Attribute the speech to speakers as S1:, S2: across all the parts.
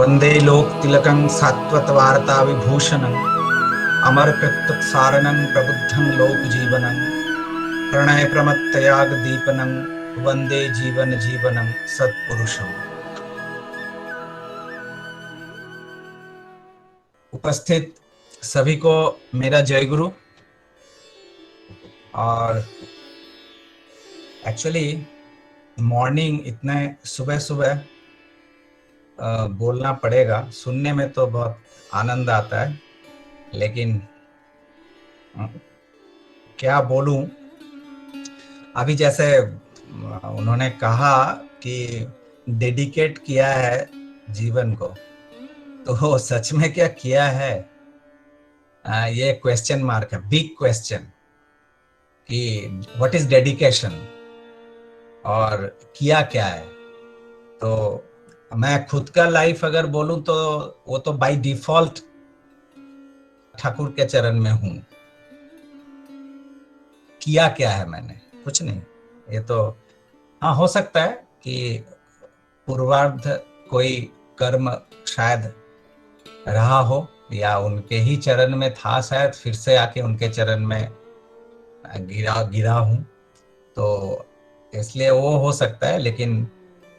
S1: वंदे लोक तिलकं सात्वत वार्ता विभूषणं अमर कृत्युत सारणं प्रबुद्धं लोक जीवनं प्रणय प्रमत्तयाग दीपनं वंदे जीवन जीवनं सत्पुरुषम। उपस्थित सभी को मेरा जय गुरु। और एक्चुअली मॉर्निंग इतने सुबह सुबह बोलना पड़ेगा, सुनने में तो बहुत आनंद आता है, लेकिन क्या बोलूं। अभी जैसे उन्होंने कहा कि डेडिकेट किया है जीवन को, तो सच में क्या किया है, ये क्वेश्चन मार्क है, बिग क्वेश्चन कि व्हाट इज डेडिकेशन और किया क्या है। तो मैं खुद का लाइफ अगर बोलूं तो वो तो बाय डिफॉल्ट ठाकुर के चरण में हूं। किया क्या है मैंने? कुछ नहीं। ये तो हाँ, हो सकता है कि पूर्वार्ध कोई कर्म शायद रहा हो या उनके ही चरण में था, शायद फिर से आके उनके चरण में गिरा हूं, तो इसलिए वो हो सकता है। लेकिन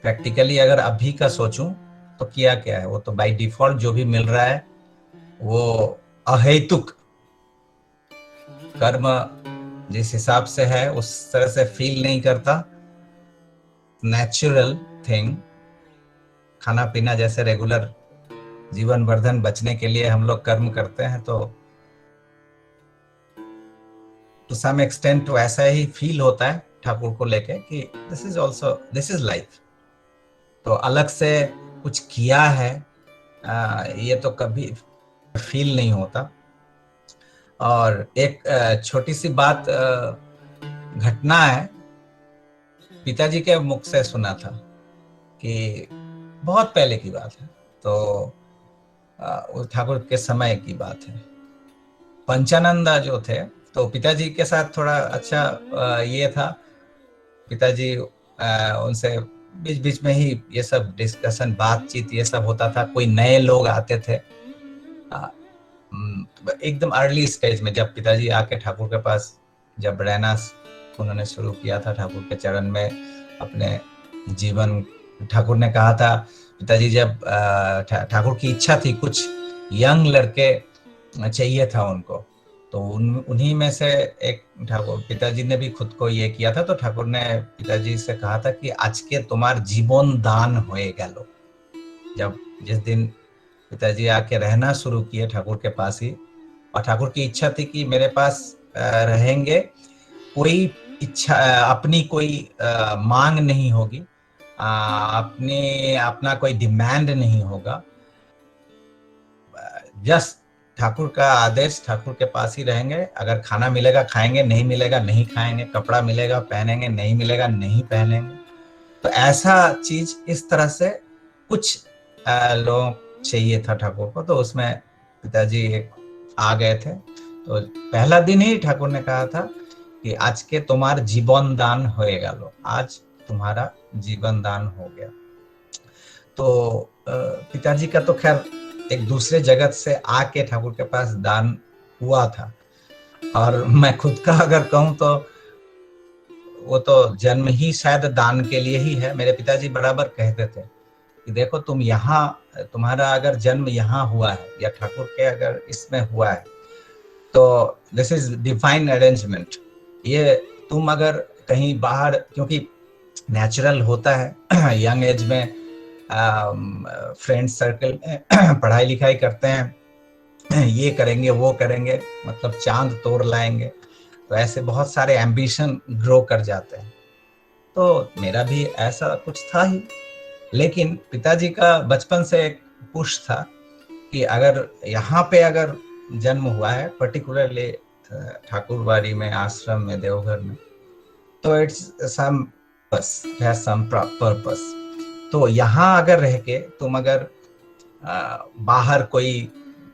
S1: प्रैक्टिकली अगर अभी का सोचूं तो किया क्या है, वो तो बाय डिफॉल्ट जो भी मिल रहा है वो अहेतुक कर्म जिस हिसाब से है उस तरह से फील नहीं करता। नेचुरल थिंग, खाना पीना जैसे रेगुलर जीवन वर्धन बचने के लिए हम लोग कर्म करते हैं, तो टू सम एक्सटेंट वैसा ही फील होता है ठाकुर को लेके कि this is also, this is life. तो अलग से कुछ किया है ये तो कभी फील नहीं होता। और एक छोटी सी बात घटना है, पिताजी के मुख से सुना था कि बहुत पहले की बात है, तो ठाकुर के समय की बात है। पंचानंदा जो थे, तो पिताजी के साथ थोड़ा अच्छा ये था, पिताजी उनसे बीच बीच में ही ये सब डिस्कशन, बातचीत ये सब होता था। कोई नए लोग आते थे एकदम अर्ली स्टेज में, जब पिताजी आके ठाकुर के पास जब रहना उन्होंने शुरू किया था, ठाकुर के चरण में अपने जीवन, ठाकुर ने कहा था, पिताजी जब ठाकुर की इच्छा थी, कुछ यंग लड़के चाहिए था उनको, तो उन्हीं में से एक ठाकुर, पिताजी ने भी खुद को ये किया था, तो ठाकुर ने पिताजी से कहा था कि आज के तुम्हार जीवन दान होए गलो। जब जिस दिन पिताजी आके रहना शुरू किए ठाकुर के पास ही, और ठाकुर की इच्छा थी कि मेरे पास रहेंगे, कोई इच्छा अपनी कोई मांग नहीं होगी, अपना कोई डिमांड नहीं होगा, जस्ट ठाकुर का आदेश, ठाकुर के पास ही रहेंगे। अगर खाना मिलेगा खाएंगे, नहीं मिलेगा नहीं खाएंगे, कपड़ा मिलेगा पहनेंगे, नहीं मिलेगा नहीं पहनेंगे। तो ऐसा चीज, इस तरह से कुछ लोग चाहिए था ठाकुर को, तो उसमें पिताजी आ गए थे। तो पहला दिन ही ठाकुर ने कहा था कि आज के तुम्हार जीवन दान होएगा, लो आज तुम्हारा जीवन दान हो गया। तो पिताजी का तो खैर एक दूसरे जगत से आके ठाकुर के पास दान हुआ था, और मैं खुद का अगर कहूं तो वो तो जन्म ही शायद दान के लिए ही है। मेरे पिताजी बराबर कहते थे कि देखो, तुम यहाँ, तुम्हारा अगर जन्म यहाँ हुआ है या ठाकुर के अगर इसमें हुआ है, तो दिस इज डिवाइन अरेंजमेंट। ये तुम अगर कहीं बाहर, क्योंकि नेचुरल होता है यंग एज में फ्रेंड सर्कल में पढ़ाई लिखाई करते हैं, ये करेंगे वो करेंगे, मतलब चांद तोड़ लाएंगे, तो ऐसे बहुत सारे एम्बिशन ग्रो कर जाते हैं। तो मेरा भी ऐसा कुछ था ही, लेकिन पिताजी का बचपन से एक पुश था कि अगर यहाँ पे अगर जन्म हुआ है, पर्टिकुलरली ठाकुरबाड़ी में, आश्रम में, देवघर में, तो इट्स सम पर्पस। तो यहाँ अगर रह के तुम अगर बाहर कोई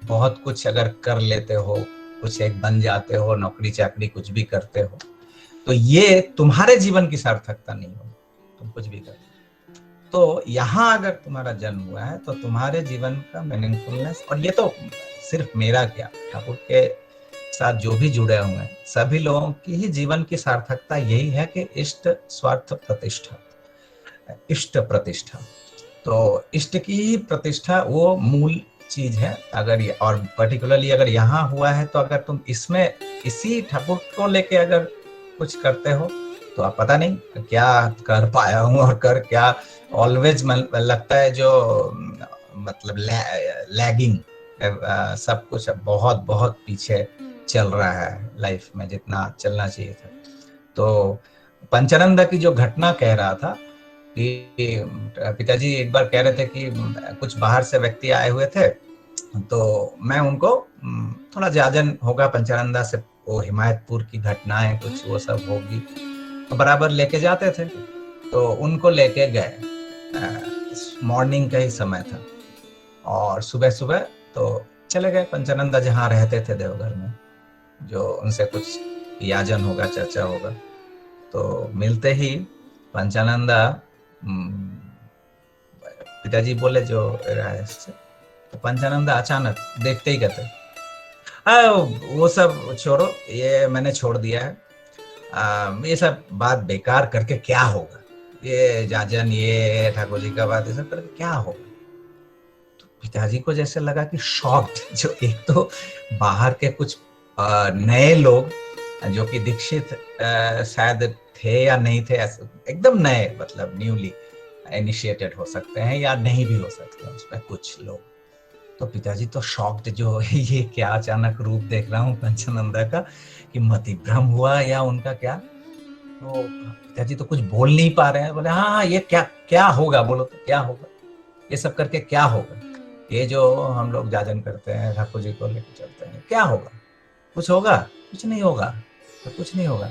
S1: बहुत कुछ अगर कर लेते हो, कुछ एक बन जाते हो, नौकरी चाकरी कुछ भी करते हो, तो ये तुम्हारे जीवन की सार्थकता नहीं होगी। तुम कुछ भी कर, तो यहाँ अगर तुम्हारा जन्म हुआ है तो तुम्हारे जीवन का मीनिंगफुलनेस, और ये तो सिर्फ मेरा क्या, ठाकुर के साथ जो भी जुड़े हुए हैं सभी लोगों की ही जीवन की सार्थकता यही है कि इष्ट स्वार्थ प्रतिष्ठा, इष्ट प्रतिष्ठा। तो इष्ट की ही प्रतिष्ठा वो मूल चीज है। अगर ये, और पर्टिकुलरली अगर यहाँ हुआ है, तो अगर तुम इसमें इसी ठाकुर को लेके अगर कुछ करते हो तो आप पता नहीं क्या कर पाया हूँ और कर क्या। ऑलवेज लगता है जो मतलब लैगिंग, सब कुछ बहुत बहुत पीछे चल रहा है लाइफ में जितना चलना चाहिए था। तो पंचानंदा की जो घटना कह रहा था कि पिताजी एक बार कह रहे थे कि कुछ बाहर से व्यक्ति आए हुए थे, तो मैं उनको थोड़ा जाजन होगा पंचानंदा से, वो हिमायतपुर की घटनाएं कुछ वो सब होगी, तो बराबर लेके जाते थे। तो उनको लेके गए, मॉर्निंग का ही समय था, और सुबह सुबह तो चले गए पंचानंदा जहाँ रहते थे देवघर में, जो उनसे कुछ याजन होगा, चर्चा होगा। तो मिलते ही पंचानंदा पिताजी बोले जो से, तो पंचानंदा अचानक देखते ही कहते, वो सब छोड़ो, ये मैंने छोड़ दिया है, ये सब बात बेकार करके क्या होगा, ये जाजन, ये ठाकुर जी का बात, ये सब करके क्या होगा। तो पिताजी को जैसे लगा कि शॉक्ड, जो एक तो बाहर के कुछ नए लोग जो कि दीक्षित शायद थे या नहीं थे, एकदम नए, मतलब न्यूली इनिशिएटेड हो सकते हैं या नहीं भी हो सकते हैं उसमें कुछ लोग। तो पिताजी तो शॉक्ड, जो ये क्या अचानक रूप देख रहा हूँ पंचानंदा का, कि मति भ्रम हुआ या उनका क्या। तो पिताजी तो कुछ बोल नहीं पा रहे हैं, बोले हाँ ये क्या क्या होगा, बोलो तो क्या होगा, ये सब करके क्या होगा, ये जो हम लोग जाजन करते हैं ठाकुर जी को लेकर चलते हैं, क्या होगा, कुछ होगा, कुछ नहीं होगा, तो कुछ नहीं होगा।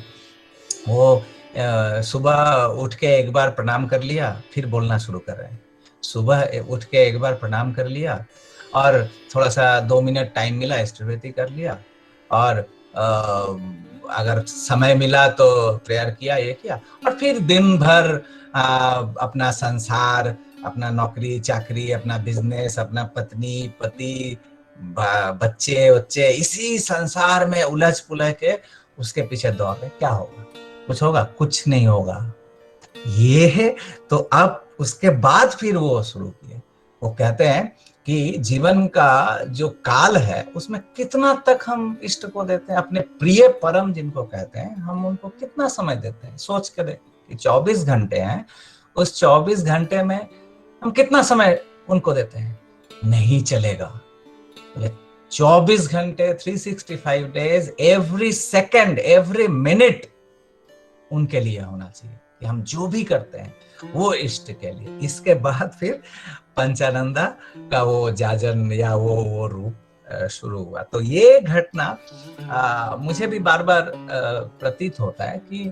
S1: वो सुबह उठ के एक बार प्रणाम कर लिया, फिर बोलना शुरू कर रहे हैं। सुबह उठ के एक बार प्रणाम कर लिया, और थोड़ा सा 2 मिनट टाइम मिला, स्थिरवृत्ति कर लिया, और अगर समय मिला तो प्रेयर किया, ये किया, और फिर दिन भर अपना संसार, अपना नौकरी चाकरी, अपना बिजनेस, अपना पत्नी पति, बच्चे बच्चे, इसी संसार में उलझ पुलझ के उसके पीछे दौड़ रहे। क्या होगा, कुछ होगा, कुछ नहीं होगा, ये है। तो अब उसके बाद फिर वो शुरू किए, वो कहते हैं कि जीवन का जो काल है उसमें कितना तक हम इष्ट को देते हैं, अपने प्रिय परम जिनको कहते हैं, हम उनको कितना समय देते हैं। सोच के देखें कि 24 घंटे हैं, उस 24 घंटे में हम कितना समय उनको देते हैं। नहीं चलेगा, 24 घंटे 365 days, every second every minute उनके लिए होना चाहिए, कि हम जो भी करते हैं वो इष्ट के लिए। इसके बाद फिर पंचानंदा का वो जाजन या वो रूप शुरू हुआ। तो ये घटना मुझे भी बार बार प्रतीत होता है कि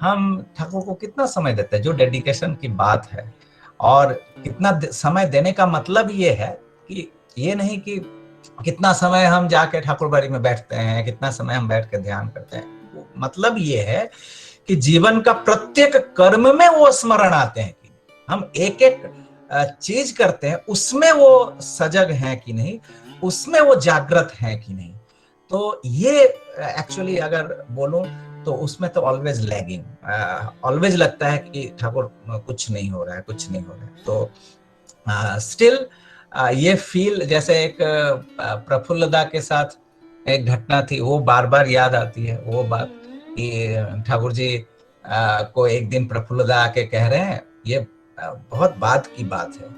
S1: हम ठाकुर को कितना समय देते हैं, जो डेडिकेशन की बात है। और कितना समय देने का मतलब ये है कि ये नहीं कि कितना समय हम जाके ठाकुर बाड़ी में बैठते हैं, कितना समय हम बैठ के ध्यान करते हैं। मतलब ये है कि जीवन का प्रत्येक कर्म में वो स्मरण आते हैं कि हम एक एक चीज करते हैं, उसमें वो सजग हैं कि नहीं, उसमें वो जागृत हैं कि नहीं। तो ये एक्चुअली अगर बोलूं तो उसमें तो ऑलवेज लैगिंग, ऑलवेज लगता है कि ठाकुर कुछ नहीं हो रहा है, कुछ नहीं हो रहा है। तो स्टिल ये फील, जैसे एक प्रफुल्लदा के साथ एक घटना थी, वो बार बार याद आती है वो बात कि ठाकुर जी को एक दिन प्रफुल्लदा आके कह रहे हैं, ये बहुत बाद की बात है,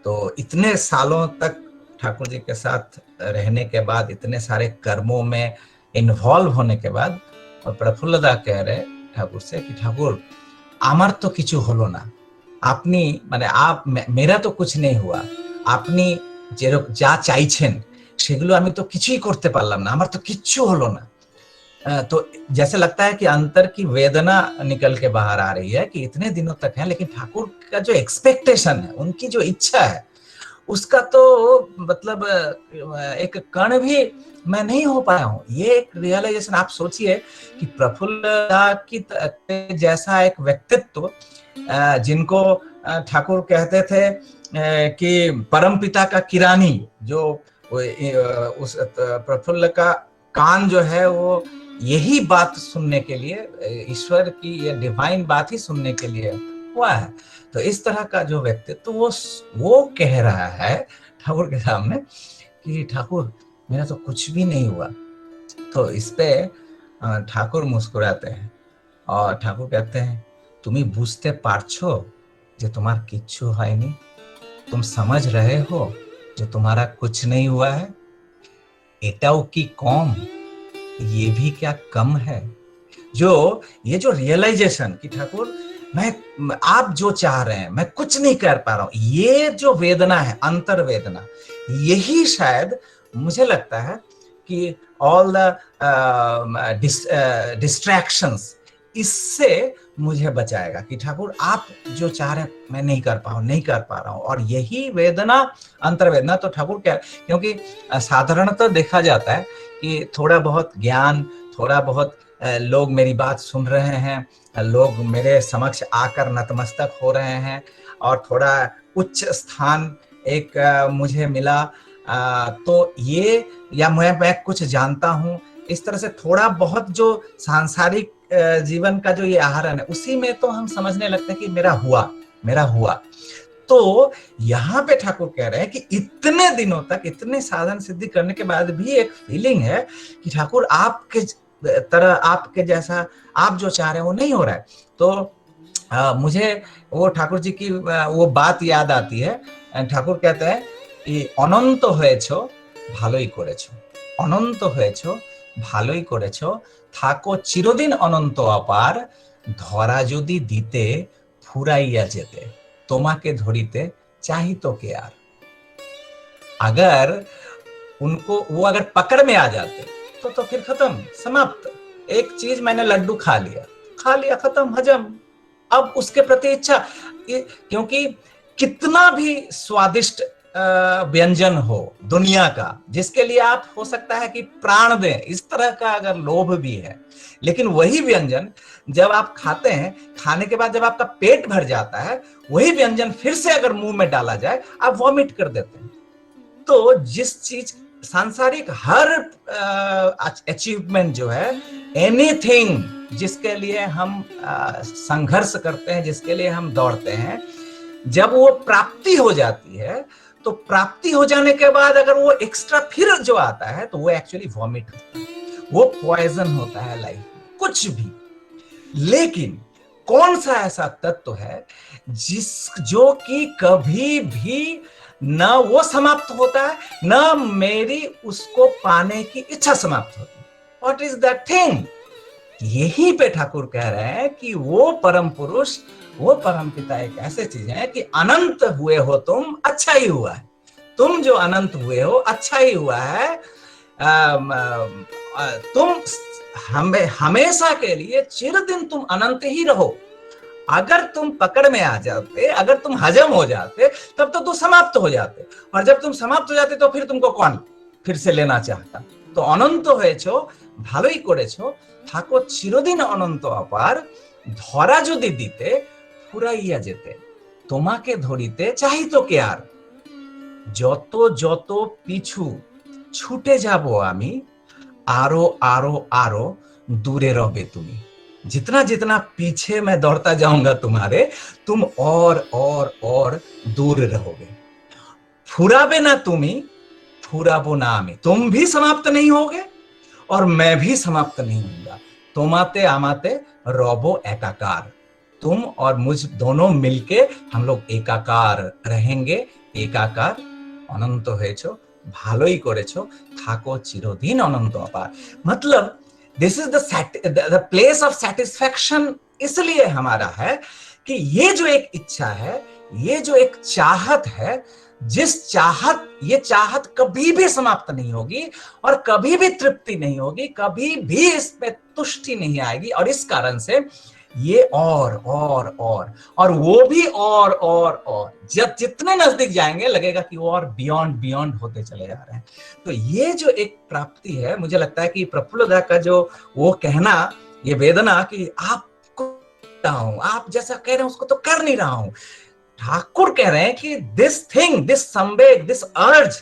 S1: तो इतने सालों तक ठाकुर जी के साथ रहने के बाद, इतने सारे कर्मों में इन्वॉल्व होने के बाद, और प्रफुल्लदा कह रहे ठाकुर से कि ठाकुर आमार तो किछु हलो ना, আপনি মানে मेरा तो कुछ नहीं हुआ, আপনি যা চাইছেন সেগুলো আমি তো কিছুই করতে পারলাম না, আমার তো কিচ্ছু হলো না। तो जैसे लगता है कि अंतर की वेदना निकल के बाहर आ रही है कि इतने दिनों तक है, लेकिन ठाकुर का जो एक्सपेक्टेशन है, उनकी जो इच्छा है, उसका तो मतलब एक कण भी मैं नहीं हो पाया हूँ। ये एक रियलाइजेशन, आप सोचिए कि प्रफुल्लदा की जैसा एक व्यक्तित्व जिनको ठाकुर कहते थे कि परमपिता का किरानी, जो उस प्रफुल्ल का कान जो है वो यही बात सुनने के लिए, ईश्वर की ये डिवाइन बात ही सुनने के लिए हुआ है। तो इस तरह का जो व्यक्तित्व वो कह रहा है ठाकुर के सामने कि ठाकुर मेरा तो कुछ भी नहीं हुआ। तो इस पे ठाकुर मुस्कुराते हैं और ठाकुर कहते हैं तुम्ही बुझते पारछो जो तुम्हारा किच्छु हয়নি, तुम समझ रहे हो जो तुम्हारा कुछ नहीं हुआ है। एटाओ की कम, ये भी क्या कम है। जो ये जो रियलाइजेशन कि ठाकुर आप जो चाह रहे हैं मैं कुछ नहीं कर पा रहा हूं, ये जो वेदना है, अंतर वेदना, यही शायद मुझे लगता है कि ऑल द डिस्ट्रैक्शंस, इससे मुझे बचाएगा कि ठाकुर आप जो चाह रहे हैं मैं नहीं कर पा रहा हूं। और यही वेदना, अंतर्वेदना, तो ठाकुर क्या, क्योंकि साधारणतः देखा जाता है कि थोड़ा बहुत ज्ञान, थोड़ा बहुत लोग मेरी बात सुन रहे हैं, लोग मेरे समक्ष आकर नतमस्तक हो रहे हैं और थोड़ा उच्च स्थान एक मुझे मिला, तो ये, या मैं कुछ जानता हूं, इस तरह से थोड़ा बहुत जो सांसारिक जीवन का जो ये आहरण है उसी में तो हम समझने लगते हैं कि मेरा हुआ। तो यहाँ पे ठाकुर कह रहे हैं कि इतने दिनों तक इतने साधन सिद्धि करने के बाद भी एक फीलिंग है कि ठाकुर आपके तरह, आपके जैसा आप जो चाह रहे हैं वो नहीं हो रहा है। तो मुझे वो ठाकुर जी की वो बात याद आती है। ठाकुर कहते हैं कि अनंत হয়েছো ভালোই করেছো, অনন্ত হয়েছো ভালোই করেছো, থাকো চিরদিন অনন্ত অপার, ধরা যদি দিতে ফুরাইয়া যেতে, তোমাके ধরিते चाहितो के यार। अगर उनको वो अगर पकड़ में आ जाते तो फिर खत्म, समाप्त। एक चीज मैंने लड्डू खा लिया, खत्म, हजम। अब उसके प्रति इच्छा, क्योंकि कितना भी स्वादिष्ट व्यंजन हो दुनिया का, जिसके लिए आप हो सकता है कि प्राण दें, इस तरह का अगर लोभ भी है, लेकिन वही व्यंजन जब आप खाते हैं, खाने के बाद जब आपका पेट भर जाता है, वही व्यंजन फिर से अगर मुंह में डाला जाए आप वॉमिट कर देते हैं। तो जिस चीज, सांसारिक हर अचीवमेंट जो है, एनीथिंग जिसके लिए हम संघर्ष करते हैं, जिसके लिए हम दौड़ते हैं, जब वो प्राप्ति हो जाती है, तो प्राप्ति हो जाने के बाद अगर वो एक्स्ट्रा फिर जो आता है तो वो एक्चुअली वॉमिट होता है, वो पॉइजन होता है लाइफ में, कुछ भी। लेकिन कौन सा ऐसा तत्व है जो कि कभी भी न वो समाप्त होता है, न मेरी उसको पाने की इच्छा समाप्त होती है। What is that thing? यही पे ठाकुर कह रहे हैं कि वो परम पुरुष, वो परम पिता एक ऐसे चीज है कि अनंत हुए हो तुम, अच्छा ही हुआ है। तुम जो अनंत हुए हो अच्छा ही हुआ है। तुम हमेशा के लिए चिरदिन तुम अनंत ही रहो। अगर तुम पकड़ में आ जाते, अगर तुम हजम हो जाते, तब तो तुम समाप्त हो जाते, और जब तुम समाप्त हो जाते तो फिर तुमको कौन फिर से लेना चाहता। तो अनंत হয়েছো ভালোই করেছো, থাকো চিরদিন অনন্ত অপার, ধরা যদি দিতে ফুরাইয়া যেতে, তোমাকে ধরিতে চাহিতো কে আর। যত যত পিছু ছুটে যাব আমি, आरो आरो आरो दूरे रहोगे তুমি। जितना जितना पीछे मैं दौड़ता जाऊंगा तुम्हारे, तुम और दूर रहोगे। फुराबे ना तुम्ही, फुराबो ना आमी। तुम भी समाप्त नहीं होगे और मैं भी समाप्त नहीं होऊंगा। तुम्हाते आमाते रबो एकाकार। तुम और मुझ दोनों मिलके हम लोग एकाकार रहेंगे। एकाकार, अनंत হয়েছো ভালোই করেছো, থাকো চিরদিন অনন্ত অপার। मतलब this is the place of satisfaction. इसलिए हमारा है कि ये जो एक इच्छा है, ये जो एक चाहत है, ये चाहत कभी भी समाप्त नहीं होगी और कभी भी तृप्ति नहीं होगी, कभी भी इस पे तुष्टि नहीं आएगी। और इस कारण से ये और वो भी और जब जितने नजदीक जाएंगे लगेगा कि वो और बियॉन्ड होते चले जा रहे हैं। तो ये जो एक प्राप्ति है, मुझे लगता है कि प्रफुल्लदा का जो वो कहना, ये वेदना कि आप जैसा कह रहे हैं उसको तो कर नहीं रहा हूं, ठाकुर कह रहे हैं कि दिस थिंग, दिस संवेग, this urge,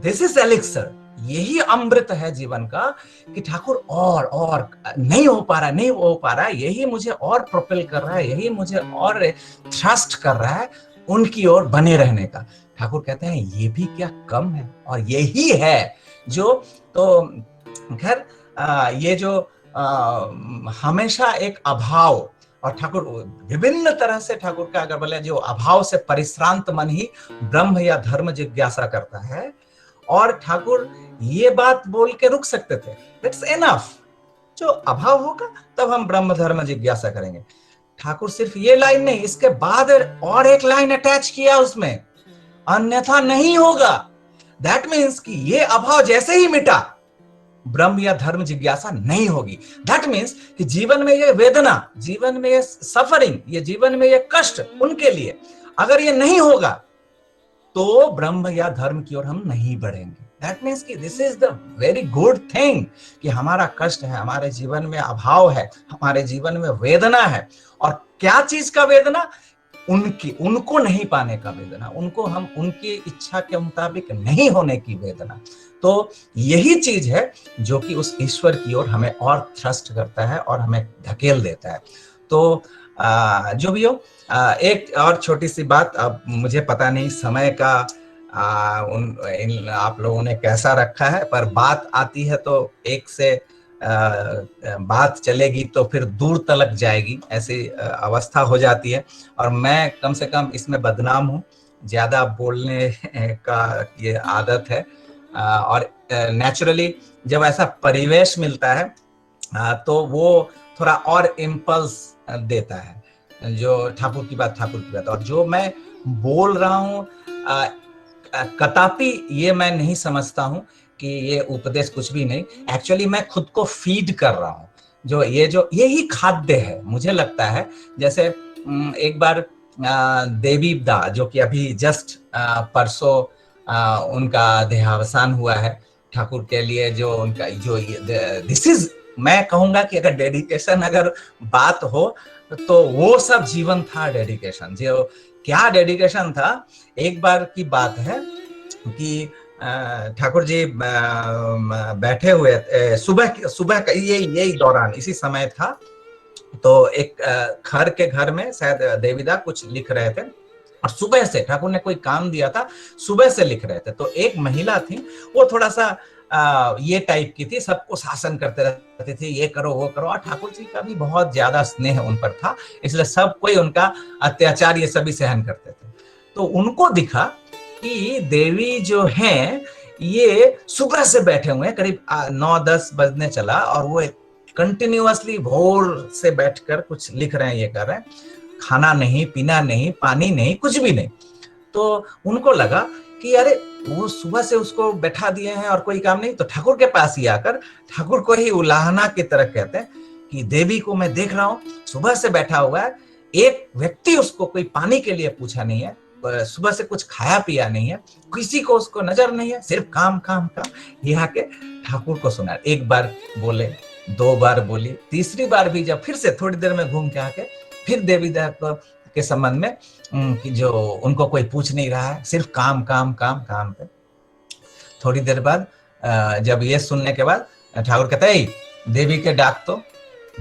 S1: this is elixir, यही अमृत है जीवन का, कि ठाकुर और नहीं हो पा रहा, नहीं हो पा रहा, यही मुझे और प्रोपेल कर रहा है, यही मुझे और थ्रस्ट कर रहा है उनकी ओर बने रहने का। ठाकुर कहते हैं ये भी क्या कम है, और यही है जो, तो खैर ये जो हमेशा एक अभाव, और ठाकुर विभिन्न तरह से, ठाकुर का अगर बोले जो अभाव से परिश्रांत मन ही ब्रह्म या धर्म जिज्ञासा करता है, और ठाकुर ये बात बोल के रुक सकते थे, दैट्स एनफ, जो अभाव होगा तब हम ब्रह्म धर्म जिज्ञासा करेंगे। ठाकुर सिर्फ ये लाइन नहीं, इसके बाद और एक लाइन अटैच किया उसमें, अन्यथा नहीं होगा। दैट मीन्स कि ये अभाव जैसे ही मिटा, ब्रह्म या धर्म जिज्ञासा नहीं होगी। दैट मीन्स कि जीवन में ये वेदना, जीवन में ये सफरिंग, ये जीवन में ये कष्ट, उनके लिए अगर ये नहीं होगा तो ब्रह्म या धर्म की ओर हम नहीं बढ़ेंगे। दैट मीन्स कि this is the very good thing, कि हमारा कष्ट है, हमारे जीवन में अभाव है, हमारे जीवन में वेदना है, और क्या चीज का वेदना, उनको नहीं पाने का वेदना, उनको हम उनकी इच्छा के मुताबिक नहीं होने की वेदना। तो यही चीज है जो कि उस ईश्वर की ओर हमें और थ्रस्ट करता है और हमें धकेल देता है। तो जो भी हो, एक और छोटी सी बात, अब मुझे पता नहीं समय का आप लोगों ने कैसा रखा है, पर बात आती है तो एक से बात चलेगी तो फिर दूर तलक जाएगी, ऐसी अवस्था हो जाती है। और मैं कम से कम इसमें बदनाम हूँ, ज्यादा बोलने का ये आदत है, और नेचुरली जब ऐसा परिवेश मिलता है तो वो थोड़ा और इम्पल्स देता है, जो ठाकुर की बात ठाकुर की बात, और जो मैं बोल रहा हूँ कदापि ये मैं नहीं समझता हूँ कि ये उपदेश कुछ भी नहीं, एक्चुअली मैं खुद को फीड कर रहा हूँ, जो यही खाद्य है मुझे लगता है। जैसे एक बार देवी दा, जो कि अभी जस्ट परसों उनका देहावसान हुआ है, ठाकुर के लिए जो उनका जो दिस इज, मैं कहूंगा कि अगर डेडिकेशन अगर बात हो तो वो सब जीवन था डेडिकेशन। जो क्या डेडिकेशन था, एक बार की बात है कि ठाकुर जी बैठे हुए सुबह का यही दौरान इसी समय था, तो एक घर में शायद देवीदा कुछ लिख रहे थे, और सुबह से ठाकुर ने कोई काम दिया था, सुबह से लिख रहे थे। तो एक महिला थी, वो थोड़ा सा ये टाइप की थी, सबको शासन करते रहते थे, ये करो वो करो, और ठाकुर जी का भी बहुत ज्यादा स्नेह उन पर था, इसलिए सब कोई उनका अत्याचार ये सभी सहन करते थे। तो उनको दिखा कि देवी जो हैं ये सुबह से बैठे हुए हैं, करीब 9-10 बजने चला, और वो कंटिन्यूअसली भोर से बैठकर कुछ लिख रहे हैं, ये कर रहे हैं, खाना नहीं, पीना नहीं, पानी नहीं, कुछ भी नहीं। तो उनको लगा कि अरे वो सुबह से उसको बैठा दिए हैं और कोई काम नहीं, तो ठाकुर के पास ही आकर ठाकुर को ही उलाहना की तरह कहते हैं कि देवी को मैं देख रहा हूँ सुबह से बैठा हुआ है, एक व्यक्ति उसको कोई पानी के लिए पूछा नहीं है, सुबह से कुछ खाया पिया नहीं है, किसी को उसको नजर नहीं है, सिर्फ काम काम काम। ये आके ठाकुर को सुना, एक बार बोले, 2 बार बोली, तीसरी बार भी जब फिर से थोड़ी देर में घूम के आके फिर देवी के संबंध में कि जो उनको कोई पूछ नहीं रहा है, सिर्फ काम काम काम काम पे। थोड़ी देर बाद जब ये सुनने के बाद ठाकुर कहता है देवी के डाक तो,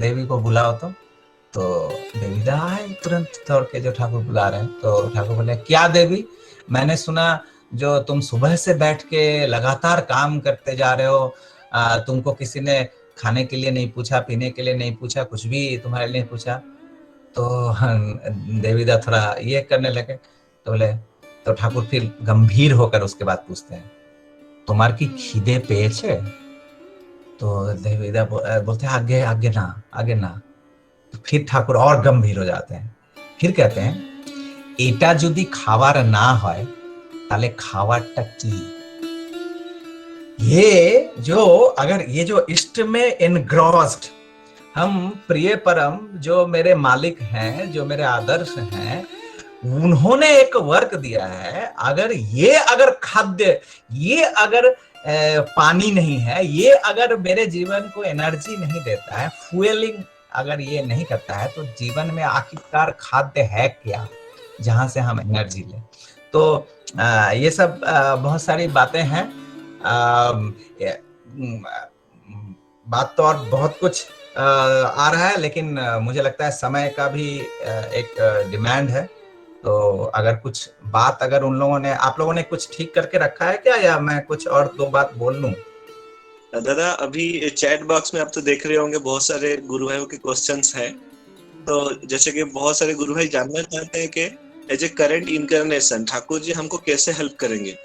S1: देवी को बुलाओ तो देवी आए तुरंत दौड़ के, जो ठाकुर बुला रहे हैं। तो ठाकुर बोले क्या देवी, मैंने सुना जो तुम सुबह से बैठ के लगातार काम करते जा रहे हो, तुमको किसी ने खाने के लिए नहीं पूछा, पीने के लिए नहीं पूछा, कुछ भी तुम्हारे लिए पूछा। तो देवीदा थोड़ा ये करने लगे, तो बोले, तो ठाकुर फिर गंभीर होकर उसके बाद पूछते हैं तुम्हार की खिदे पेच है? तो देवीदा बोलते हैं आगे आगे ना। तो फिर ठाकुर और गंभीर हो जाते हैं, फिर कहते हैं एटा यदि खावार ना হয় ताले खावारटा की। ये जो अगर ये जो इष्ट में एनग्रॉस्ड, हम प्रिय परम जो मेरे मालिक हैं, जो मेरे आदर्श हैं, उन्होंने एक वर्क दिया है, अगर खाद्य, ये अगर पानी नहीं है, ये अगर मेरे जीवन को एनर्जी नहीं देता है, फ्यूलिंग अगर ये नहीं करता है, तो जीवन में आखिरकार खाद्य है क्या? जहां से हम एनर्जी लें। तो ये सब बहुत सारी बातें हैं। बात तो और बहुत कुछ आ रहा है, लेकिन मुझे लगता है समय का भी एक डिमांड है। तो अगर कुछ बात, अगर उन लोगों ने, आप लोगों ने कुछ ठीक करके रखा है क्या, या मैं कुछ और दो बात बोल लूं?
S2: दादा अभी चैट बॉक्स में आप तो देख रहे होंगे बहुत सारे गुरु भाइयों के क्वेश्चंस हैं। तो जैसे कि बहुत सारे गुरु भाई जानना चाहते हैं कि as a current incarnation Thakur ji हमको कैसे हेल्प करेंगे,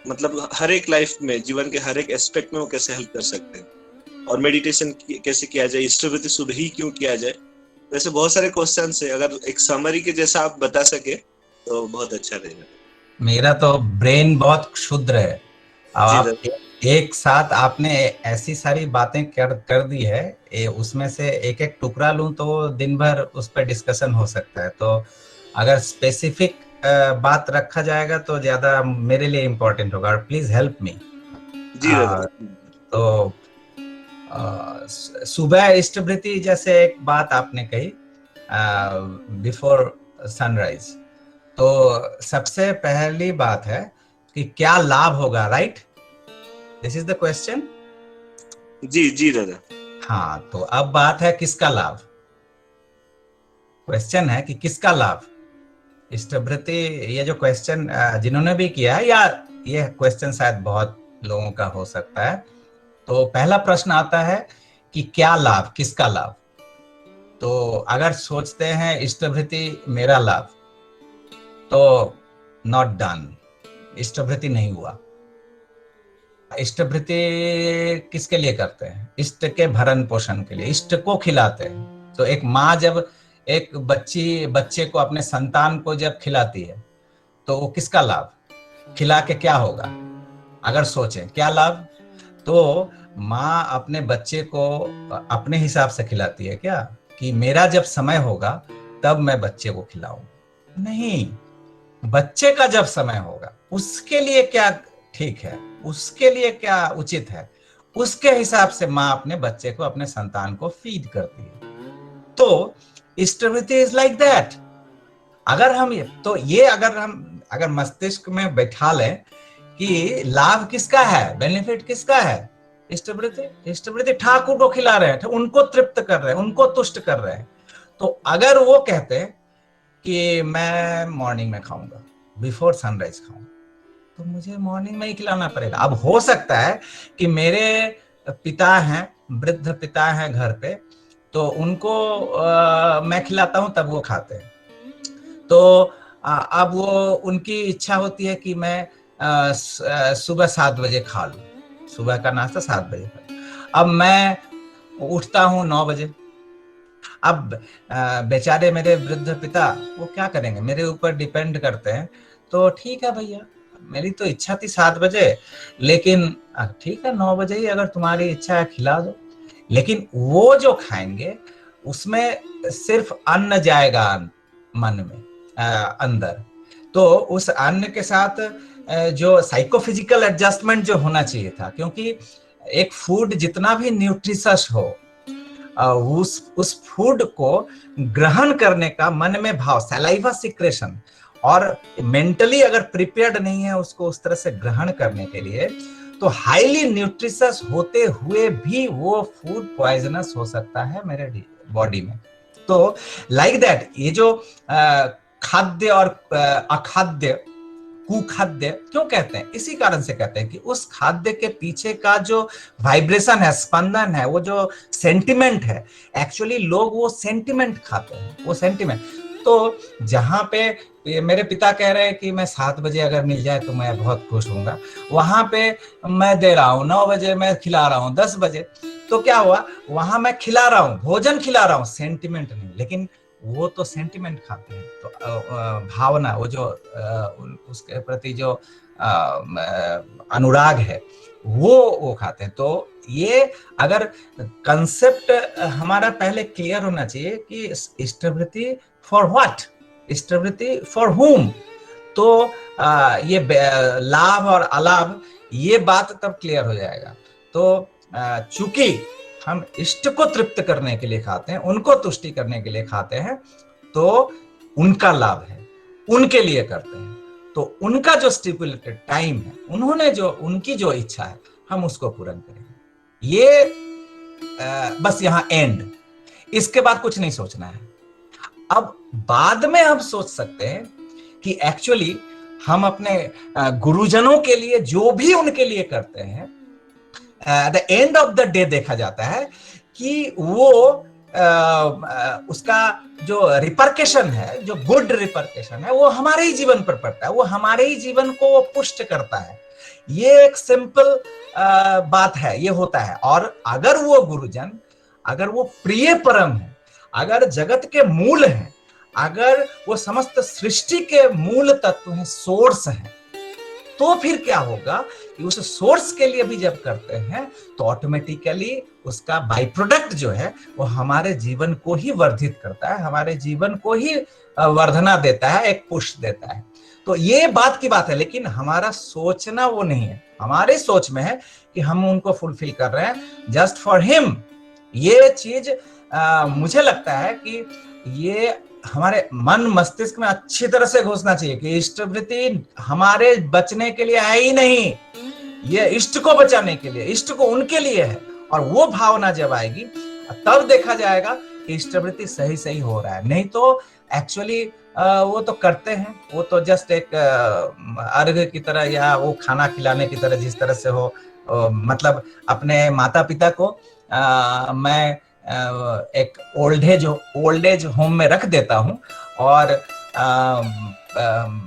S2: मतलब हर एक लाइफ में, जीवन के हर एक एस्पेक्ट में वो कैसे हेल्प कर सकते हैं, और मेडिटेशन कैसे किया जाए, इष्टवृत्ति सुबह ही क्यों किया जाए। वैसे बहुत सारे क्वेश्चन है, अगर एक समरी के जैसा आप बता सके तो बहुत अच्छा रहेगा।
S1: मेरा तो ब्रेन बहुत क्षुद्र है। अब
S2: जी
S1: आप
S2: दादा।
S1: एक साथ आपने ऐसी सारी बातें कर दी है, उसमें से एक एक टुकड़ा लूं तो दिन भर उस पर डिस्कशन हो सकता है। तो अगर स्पेसिफिक बात रखा जाएगा तो ज्यादा मेरे लिए इम्पोर्टेंट होगा। Please help me.
S2: जी दादा।
S1: तो सुबह इष्टवृत्ति जैसे एक बात आपने कही, बिफोर सनराइज, तो सबसे पहली बात है कि क्या लाभ होगा, right? This is the question.
S2: जी जी दादा।
S1: हाँ, तो अब बात है किसका लाभ। क्वेश्चन है कि किसका लाभ। इष्टवृत्ति, ये जो क्वेश्चन जिन्होंने भी किया है, या ये क्वेश्चन शायद बहुत लोगों का हो सकता है। तो पहला प्रश्न आता है कि क्या लाभ, किसका लाभ। तो अगर सोचते हैं इष्टवृत्ति मेरा लाभ, तो नॉट डन, इष्टवृत्ति नहीं हुआ। इष्टवृत्ति किसके लिए करते हैं? इष्ट के भरण पोषण के लिए, इष्ट को खिलाते हैं। तो एक माँ जब एक बच्चे को, अपने संतान को जब खिलाती है, तो वो किसका लाभ, खिला के क्या होगा? अगर सोचें क्या लाभ, तो माँ अपने बच्चे को अपने हिसाब से खिलाती है क्या, कि मेरा जब समय होगा तब मैं बच्चे को खिलाऊं? नहीं, बच्चे का जब समय होगा उसके लिए क्या ठीक है, उसके लिए क्या उचित है, उसके हिसाब से माँ अपने बच्चे को, अपने संतान को फीड करती है। तो इष्टवृत्ति इज लाइक दैट। अगर हम ये अगर मस्तिष्क में बैठा लें कि लाभ किसका है, बेनिफिट किसका है, इष्टवृत्ति ठाकुर को खिला रहे हैं, उनको तृप्त कर रहे हैं, उनको तुष्ट कर रहे हैं। तो अगर वो कहते हैं कि मैं मॉर्निंग में खाऊंगा, बिफोर सनराइज खाऊंगा, तो मुझे मॉर्निंग में ही खिलाना पड़ेगा। अब हो सकता है कि मेरे पिता हैं, वृद्ध पिता हैं घर पे, तो उनको मैं खिलाता हूं तब वो खाते हैं। तो अब वो उनकी इच्छा होती है कि मैं सुबह 7 बजे खा लूं, सुबह का नाश्ता 7 बजे खा। अब मैं उठता हूँ 9 बजे। अब बेचारे मेरे वृद्ध पिता, वो क्या करेंगे, मेरे ऊपर डिपेंड करते हैं। तो ठीक है भैया, मेरी तो इच्छा थी 7 बजे, लेकिन ठीक है 9 बजे ही अगर तुम्हारी इच्छा है खिला दो। लेकिन वो जो खाएंगे उसमें सिर्फ अन्न जाएगा मन में, अंदर। तो उस अन्न के साथ जो साइकोफिजिकल एडजस्टमेंट जो होना चाहिए था, क्योंकि एक फूड जितना भी न्यूट्रिशस हो, उस फूड को ग्रहण करने का मन में भाव, सलाइवा सिक्रेशन, और मेंटली अगर प्रिपेयर्ड नहीं है उसको उस तरह से ग्रहण करने के लिए, तो हाईली न्यूट्रिशस होते हुए भी वो फूड पॉइजनस हो सकता है मेरे बॉडी में। तो लाइक दैट, ये जो खाद्य और अखाद्य, कुखाद्य क्यों कहते हैं, इसी कारण से कहते हैं कि उस खाद्य के पीछे का जो वाइब्रेशन है, स्पंदन है, वो जो सेंटिमेंट है, एक्चुअली लोग वो सेंटिमेंट खाते हैं, वो सेंटिमेंट। तो जहां पे मेरे पिता कह रहे हैं कि मैं 7 बजे अगर मिल जाए तो मैं बहुत खुश होऊंगा, वहां पे मैं दे रहा हूँ 9 बजे, मैं खिला रहा हूँ 10 बजे। तो क्या हुआ, वहां मैं खिला रहा हूँ, भोजन खिला रहा हूँ, सेंटिमेंट नहीं। लेकिन वो तो सेंटिमेंट खाते हैं, तो भावना, वो जो उसके प्रति जो अनुराग है, वो खाते हैं। तो ये अगर कंसेप्ट हमारा पहले क्लियर होना चाहिए कि इष्टवृत्ति फॉर व्हाट, इष्टवृत्ति फॉर हुम। तो ये लाभ और अलाभ, ये बात तब क्लियर हो जाएगा। तो चूंकि हम इष्ट को तृप्त करने के लिए खाते हैं, उनको तुष्टि करने के लिए खाते हैं, तो उनका लाभ है। उनके लिए करते हैं। तो उनका जो स्टिपुलेटेड टाइम है, उन्होंने जो उनकी जो इच्छा है, हम उसको पूर्ण करेंगे। ये बस यहाँ एंड, इसके बाद कुछ नहीं सोचना है। अब बाद में हम सोच सकते हैं कि एक्चुअली हम अपने गुरुजनों के लिए जो भी उनके लिए करते हैं, the end of the day देखा जाता है कि वो उसका जो रिपरकेशन है, जो गुड रिपरकेशन है, वो हमारे ही जीवन पर पड़ता है, वो हमारे ही जीवन को पुष्ट करता है। ये एक सिंपल बात है, ये होता है। और अगर वो गुरुजन, अगर वो प्रिय परम है, अगर जगत के मूल हैं, अगर वो समस्त सृष्टि के मूल तत्व हैं, सोर्स हैं, तो फिर क्या होगा कि उस सोर्स के लिए भी जब करते हैं तो ऑटोमेटिकली उसका बाई प्रोडक्ट जो है वो हमारे जीवन को ही वर्धित करता है, हमारे जीवन को ही वर्धना देता है, एक पुश देता है। तो ये बात की बात है, लेकिन हमारा सोचना वो नहीं है। हमारे सोच में है कि हम उनको फुलफिल कर रहे हैं जस्ट फॉर हिम। ये चीज मुझे लगता है कि ये हमारे मन मस्तिष्क में अच्छी तरह से घुसना चाहिए कि इष्टवृत्ति हमारे बचने के लिए है ही नहीं, ये इष्ट को बचाने के लिए, इष्ट को उनके लिए है। और वो भावना जब आएगी तब देखा जाएगा कि इष्टवृत्ति सही सही हो रहा है। नहीं तो एक्चुअली वो तो करते हैं, वो तो जस्ट एक अर्घ की तरह या वो खाना खिलाने की तरह, जिस तरह से हो मतलब अपने माता पिता को मैं एक ओल्ड एज होम में रख देता हूँ और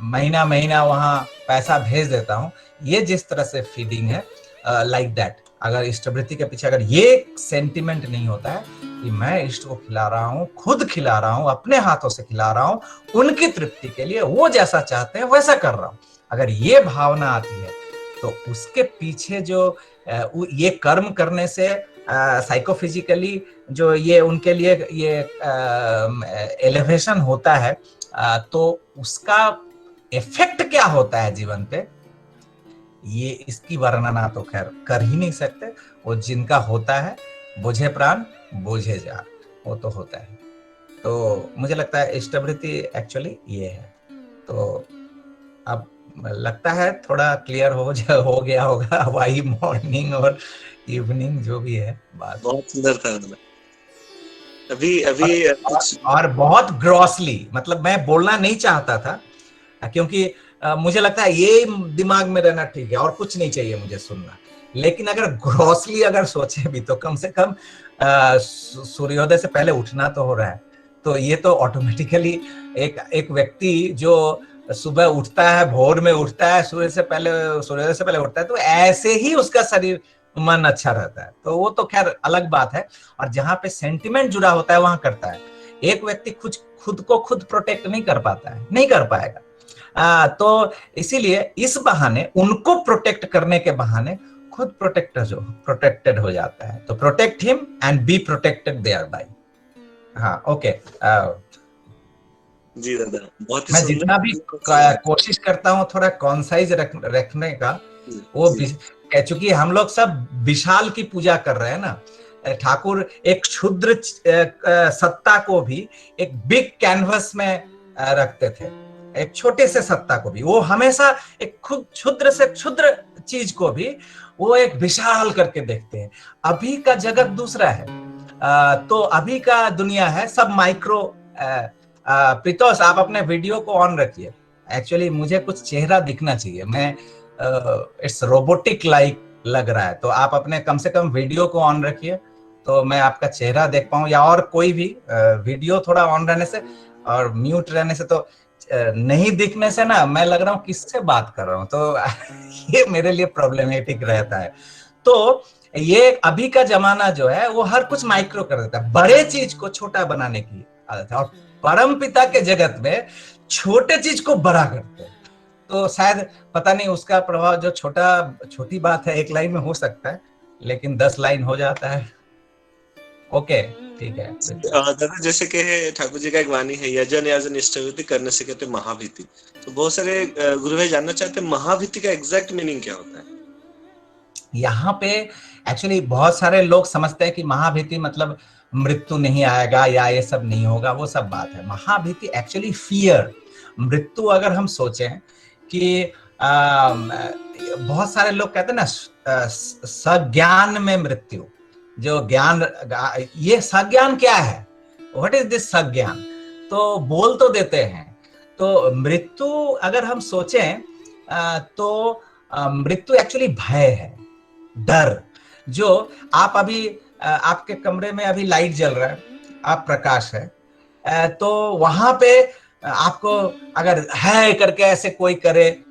S1: महीना महीना वहाँ पैसा भेज देता हूँ। ये जिस तरह से फीडिंग है, लाइक दैट, अगर इष्टवृत्ति के पीछे अगर ये सेंटिमेंट नहीं होता है कि मैं इष्ट को खिला रहा हूँ, खुद खिला रहा हूँ, अपने हाथों से खिला रहा हूँ, उनकी तृप्ति के लिए, वो जैसा चाहते हैं वैसा कर रहा हूँ, अगर ये भावना आती है तो उसके पीछे जो ये कर्म करने से साइकोफिजिकली जो ये उनके लिए ये एलिवेशन होता है, तो उसका इफेक्ट क्या होता है जीवन पे, ये इसकी वर्णना तो खैर कर ही नहीं सकते। वो जिनका होता है, बुझे प्राण बुझे जान, वो तो होता है। तो मुझे लगता है इष्टवृत्ति एक्चुअली ये है। तो अब लगता है थोड़ा क्लियर हो गया होगा वही मॉर्निंग और इवनिंग जो भी है बात।
S2: बहुत सुंदर था। अभी
S1: और बहुत ग्रॉसली, मतलब मैं बोलना नहीं चाहता था क्योंकि मुझे लगता है ये दिमाग में रहना ठीक है और कुछ नहीं चाहिए मुझे सुनना। लेकिन अगर ग्रॉसली अगर सोचे भी तो कम से कम सूर्योदय से पहले उठना तो हो रहा है। तो ये तो ऑटोमेटिकली एक व्यक्ति जो सुबह उठता है, भोर में उठता है, सूर्योदय से पहले उठता है, तो ऐसे ही उसका शरीर मन अच्छा रहता है। तो वो तो खैर अलग बात है। और जहाँ पे सेंटिमेंट जुड़ा होता है वहां करता है। एक व्यक्ति खुद को खुद प्रोटेक्ट नहीं कर पाता है, नहीं कर पाएगा। तो इसीलिए इस बहाने, उनको प्रोटेक्ट करने के बहाने खुद प्रोटेक्टेड हो जाता है। तो protect him and be protected thereby. हाँ, ओके।
S2: जी दादा, बहुत ही
S1: मैं जितना भी कोशिश करता हूँ थोड़ा कॉन्साइज रखने का, वो चूंकि हम लोग सब विशाल की पूजा कर रहे हैं ना, ठाकुर एक क्षुद्र सत्ता को भी एक बिग कैनवस में रखते थे, एक छोटे से सत्ता को भी वो हमेशा एक क्षुद्र से क्षुद्र चीज को भी वो एक विशाल करके देखते हैं। अभी का जगत दूसरा है। तो अभी का दुनिया है सब माइक्रो। प्रीतोष, आप अपने वीडियो को ऑन रखिए। एक्चुअली मुझे कुछ चेहरा दिखना चाहिए, मैं इट्स रोबोटिक लाइक लग रहा है। तो आप अपने कम से कम वीडियो को ऑन रखिए तो मैं आपका चेहरा देख पाऊं, या और कोई भी वीडियो थोड़ा ऑन रहने से और म्यूट रहने से तो नहीं दिखने से ना मैं लग रहा हूँ किससे बात कर रहा हूँ, तो ये मेरे लिए प्रॉब्लमेटिक रहता है। तो ये अभी का जमाना जो है वो हर कुछ माइक्रो कर देता है, बड़े चीज को छोटा बनाने की आदत है। और परम पिता के जगत में छोटे चीज को बड़ा करते हैं। तो शायद पता नहीं उसका प्रभाव जो छोटी बात है एक लाइन में हो सकता है, लेकिन 10 लाइन हो जाता है। ओके, ठीक है
S2: दादा। जैसे कि ठाकुर जी का एक वाणी है, यजन याजन इष्टवृत्ति करने से कहते महाभीति। तो बहुत सारे गुरु भाई जानना चाहते हैं महाभीति का एग्जैक्ट मीनिंग क्या होता है।
S1: यहाँ पे एक्चुअली बहुत सारे लोग समझते हैं कि महाभीति मतलब मृत्यु नहीं आएगा या ये सब नहीं होगा, वो सब बात है। महाभीति एक्चुअली फियर, मृत्यु अगर हम सोचें कि बहुत सारे लोग कहते हैं ना सज्ञान में मृत्यु, जो ज्ञान, ये सज्ञान क्या है, व्हाट इज दिस सज्ञान, तो बोल तो देते हैं। तो मृत्यु अगर हम सोचें तो मृत्यु एक्चुअली भय है, डर। जो आप अभी आपके कमरे में अभी लाइट जल रहा है, आप प्रकाश है, तो वहां पे आपको अगर है करके ऐसे कोई करे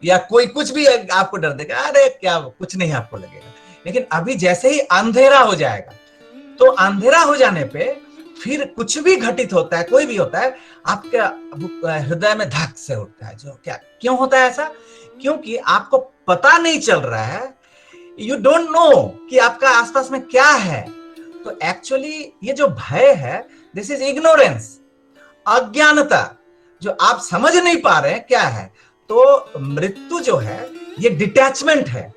S1: या कोई कुछ भी आपको डर देगा, अरे क्या कुछ नहीं आपको लगेगा। लेकिन अभी जैसे ही अंधेरा हो जाएगा, तो अंधेरा हो जाने पे फिर कुछ भी घटित होता है, कोई भी होता है, आपके हृदय में धक से उठता है। जो क्या क्यों होता है ऐसा? क्योंकि आपको पता नहीं चल रहा है, यू डोंट नो कि आपका आसपास में क्या है। तो एक्चुअली ये जो भय है, दिस इज इग्नोरेंस, अज्ञानता, जो आप समझ नहीं पा रहे हैं क्या है। तो मृत्यु जो है ये डिटैचमेंट है,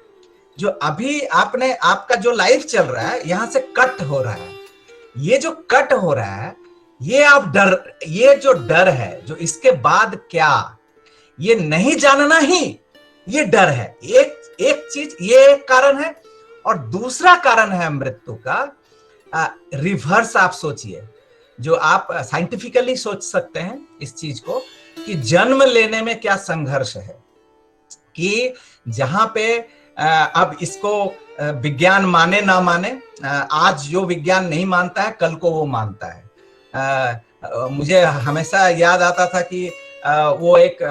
S1: जो अभी आपका जो लाइफ चल रहा है यहां से कट हो रहा है। ये जो कट हो रहा है, ये जो डर है, जो इसके बाद क्या, ये नहीं जानना ही ये डर है। एक चीज, ये एक कारण है। और दूसरा कारण है मृत्यु का रिवर्स। आप सोचिए, जो आप साइंटिफिकली सोच सकते हैं इस चीज को, कि जन्म लेने में क्या संघर्ष है, कि जहां पे अब इसको विज्ञान माने ना माने, आज जो विज्ञान नहीं मानता है कल को वो मानता है। मुझे हमेशा याद आता था कि वो एक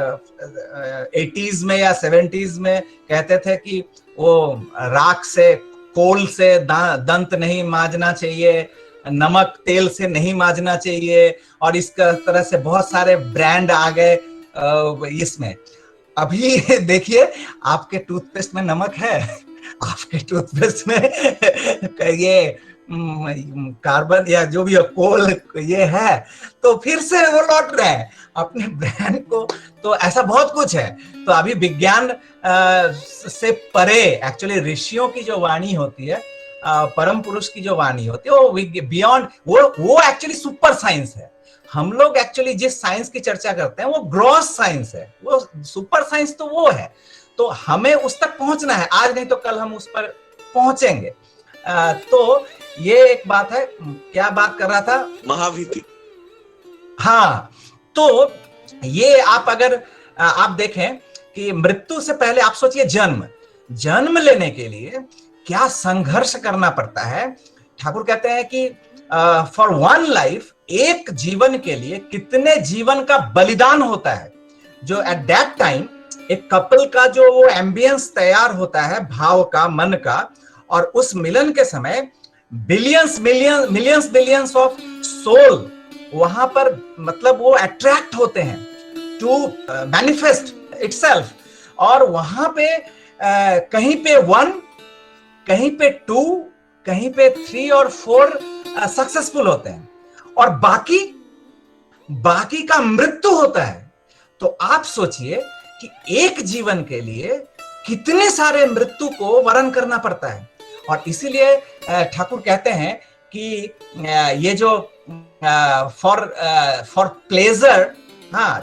S1: 80s में या 70s में कहते थे कि वो राख से, कोल से दंत नहीं मांजना चाहिए, नमक तेल से नहीं मांजना चाहिए, और इस तरह से बहुत सारे ब्रांड आ गए इसमें। अभी देखिए, आपके टूथपेस्ट में नमक है, आपके टूथपेस्ट में ये कार्बन या जो भी कोल ये है, तो फिर से वो लौट रहे हैं अपने ब्रांड को। तो ऐसा बहुत कुछ है। तो अभी विज्ञान से परे एक्चुअली ऋषियों की जो वाणी होती है, परम पुरुष की जो वाणी होती है, वो बियॉन्ड, वो एक्चुअली सुपर साइंस है। हम लोग एक्चुअली जिस साइंस की चर्चा करते हैं वो ग्रॉस साइंस है, वो सुपर साइंस तो वो है। तो हमें उस तक पहुंचना है, आज नहीं तो कल हम उस पर पहुंचेंगे। तो ये एक बात है। क्या बात कर रहा था?
S2: महाभीति।
S1: हाँ, तो ये आप अगर आप देखें कि मृत्यु से पहले आप सोचिए, जन्म लेने के लिए क्या संघर्ष करना पड़ता है। ठाकुर कहते हैं कि फॉर वन लाइफ, एक जीवन के लिए कितने जीवन का बलिदान होता है। जो एट दैट टाइम एक कपल का जो वो एम्बियंस तैयार होता है, भाव का, मन का, और उस मिलन के समय मिलियंस ऑफ सोल वहां पर मतलब वो अट्रैक्ट होते हैं टू मैनिफेस्ट इटसेल्फ। और वहां पे कहीं पे 1, कहीं पे 2, कहीं पे 3 और 4 सक्सेसफुल होते हैं, और बाकी का मृत्यु होता है। तो आप सोचिए कि एक जीवन के लिए कितने सारे मृत्यु को वरण करना पड़ता है। और इसीलिए ठाकुर कहते हैं कि ये जो फॉर प्लेजर, हाँ,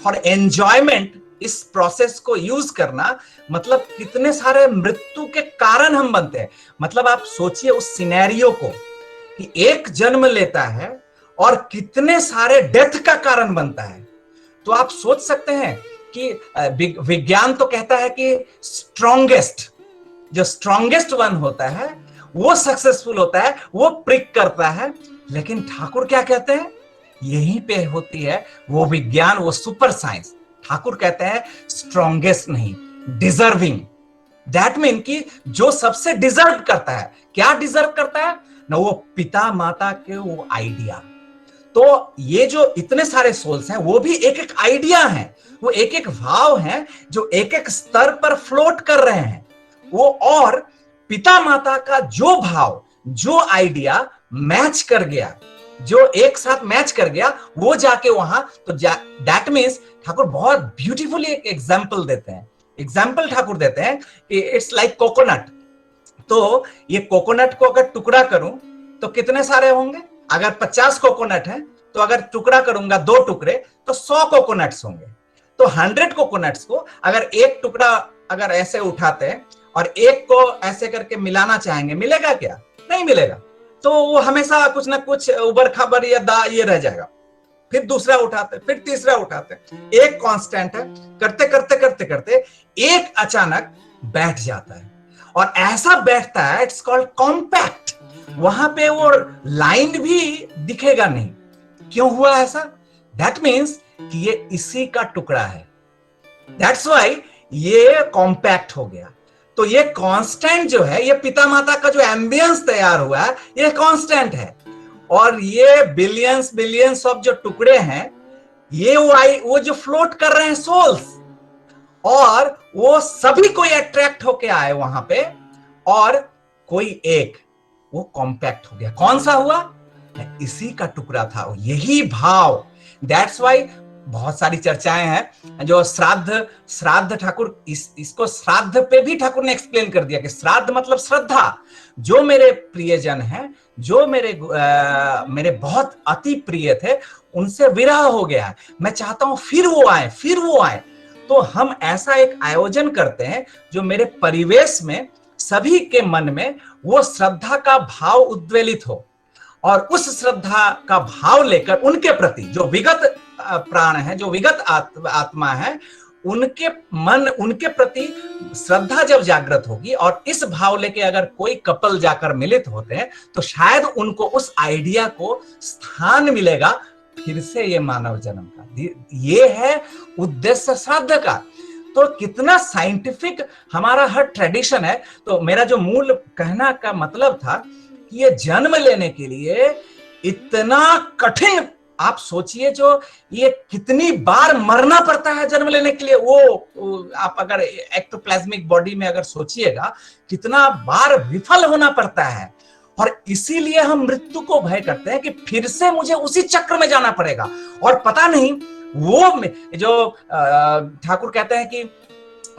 S1: फॉर एंजॉयमेंट, इस प्रोसेस को यूज करना, मतलब कितने सारे मृत्यु के कारण हम बनते हैं। मतलब आप सोचिए उस सिनेरियो को कि एक जन्म लेता है और कितने सारे डेथ का कारण बनता है। तो आप सोच सकते हैं कि विज्ञान तो कहता है कि जो स्ट्रॉन्गेस्ट वन होता है वो सक्सेसफुल होता है, वो प्रिक करता है। लेकिन ठाकुर क्या कहते हैं? यहीं पे होती है वो विज्ञान, वो सुपर साइंस। ठाकुर कहते हैं स्ट्रॉन्गेस्ट नहीं, डिजर्विंग। दैट मीन कि जो सबसे डिजर्व करता है। क्या डिजर्व करता है ना? वो पिता माता के वो आइडिया। तो ये जो इतने सारे सोल्स हैं, वो भी एक एक आइडिया हैं, वो एक एक भाव हैं जो एक एक स्तर पर फ्लोट कर रहे हैं। वो और पिता माता का जो भाव, जो आइडिया मैच कर गया, जो एक साथ मैच कर गया, वो जाके वहां, तो दैट मीन्स ठाकुर बहुत ब्यूटीफुली एक एग्जाम्पल देते हैं। एग्जाम्पल ठाकुर देते हैं कि इट्स लाइक कोकोनट। तो ये कोकोनट को अगर टुकड़ा करूं तो कितने सारे होंगे? अगर 50 कोकोनट है तो अगर टुकड़ा करूंगा 2 टुकड़े तो 100 कोकोनट्स होंगे। तो 100 कोकोनट्स को अगर एक टुकड़ा अगर ऐसे उठाते हैं और एक को ऐसे करके मिलाना चाहेंगे, मिलेगा क्या? नहीं मिलेगा। तो वो हमेशा कुछ ना कुछ उबर खबर या दा ये रह जाएगा। फिर दूसरा उठाते, फिर तीसरा उठाते, एक कांस्टेंट है। करते करते करते करते एक अचानक बैठ जाता है, और ऐसा बैठता है, इट्स कॉल्ड कॉम्पैक्ट। वहां पे वो लाइन भी दिखेगा नहीं। क्यों हुआ ऐसा? दैट मीन्स कि ये इसी का टुकड़ा है, दैट्स वाई ये कॉम्पैक्ट हो गया। तो ये कांस्टेंट जो है, ये पिता माता का जो एम्बियंस तैयार हुआ है, ये कांस्टेंट है। और ये बिलियंस बिलियंस ऑफ जो टुकड़े हैं, ये वो जो फ्लोट कर रहे हैं सोल्स, और वो सभी कोई अट्रैक्ट होके आए वहां पे, और कोई एक वो कॉम्पैक्ट हो गया। कौन सा हुआ? इसी का टुकड़ा था, यही भाव। दैट्स वाई बहुत सारी चर्चाएं हैं। जो श्राद्ध ठाकुर इसको श्राद्ध पे भी ठाकुर ने एक्सप्लेन कर दिया कि श्राद्ध मतलब श्रद्धा। जो मेरे प्रियजन हैं, जो मेरे बहुत अति प्रिय थे, उनसे विरह हो गया है, मैं चाहता हूं फिर वो आए। तो हम ऐसा एक आयोजन करते हैं जो मेरे परिवेश में सभी के मन में वो श्रद्धा का भाव उद्वेलित हो, और उस श्रद्धा का भाव लेकर उनके प्रति जो विगत प्राण है, जो विगत आत्मा है, उनके प्रति श्रद्धा जब जागृत होगी, और इस भाव लेके अगर कोई कपल जाकर मिलित होते हैं, तो शायद उनको उस आइडिया को स्थान मिलेगा फिर से ये मानव जन्म का। ये है उद्देश्य श्राद्ध का। तो कितना साइंटिफिक हमारा हर ट्रेडिशन है। तो मेरा जो मूल कहना का मतलब था कि ये जन्म लेने के लिए इतना कठिन, आप सोचिए, जो ये कितनी बार मरना पड़ता है जन्म लेने के लिए। वो आप अगर एक्टोप्लाज्मिक बॉडी में अगर सोचिएगा, कितना बार विफल होना पड़ता है। और इसीलिए हम मृत्यु को भय करते हैं कि फिर से मुझे उसी चक्र में जाना पड़ेगा। और पता नहीं वो जो ठाकुर कहते हैं कि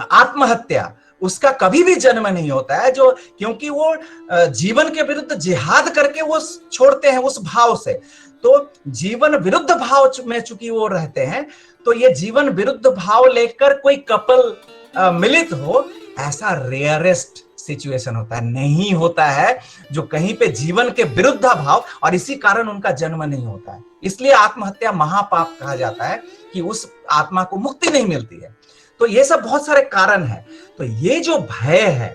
S1: आत्महत्या, उसका कभी भी जन्म नहीं होता है, जो क्योंकि वो जीवन के विरुद्ध जिहाद करके वो छोड़ते हैं उस भाव से। तो जीवन विरुद्ध भाव में चूंकि वो रहते हैं, तो ये जीवन विरुद्ध भाव लेकर कोई कपल मिलित हो, ऐसा रेयरेस्ट सिचुएशन होता है, नहीं होता है जो कहीं पे जीवन के विरुद्ध भाव, और इसी कारण उनका जन्म नहीं होता है। इसलिए आत्महत्या महापाप कहा जाता है कि उस आत्मा को मुक्ति नहीं मिलती है। तो ये सब बहुत सारे कारण हैं। तो ये जो भय है,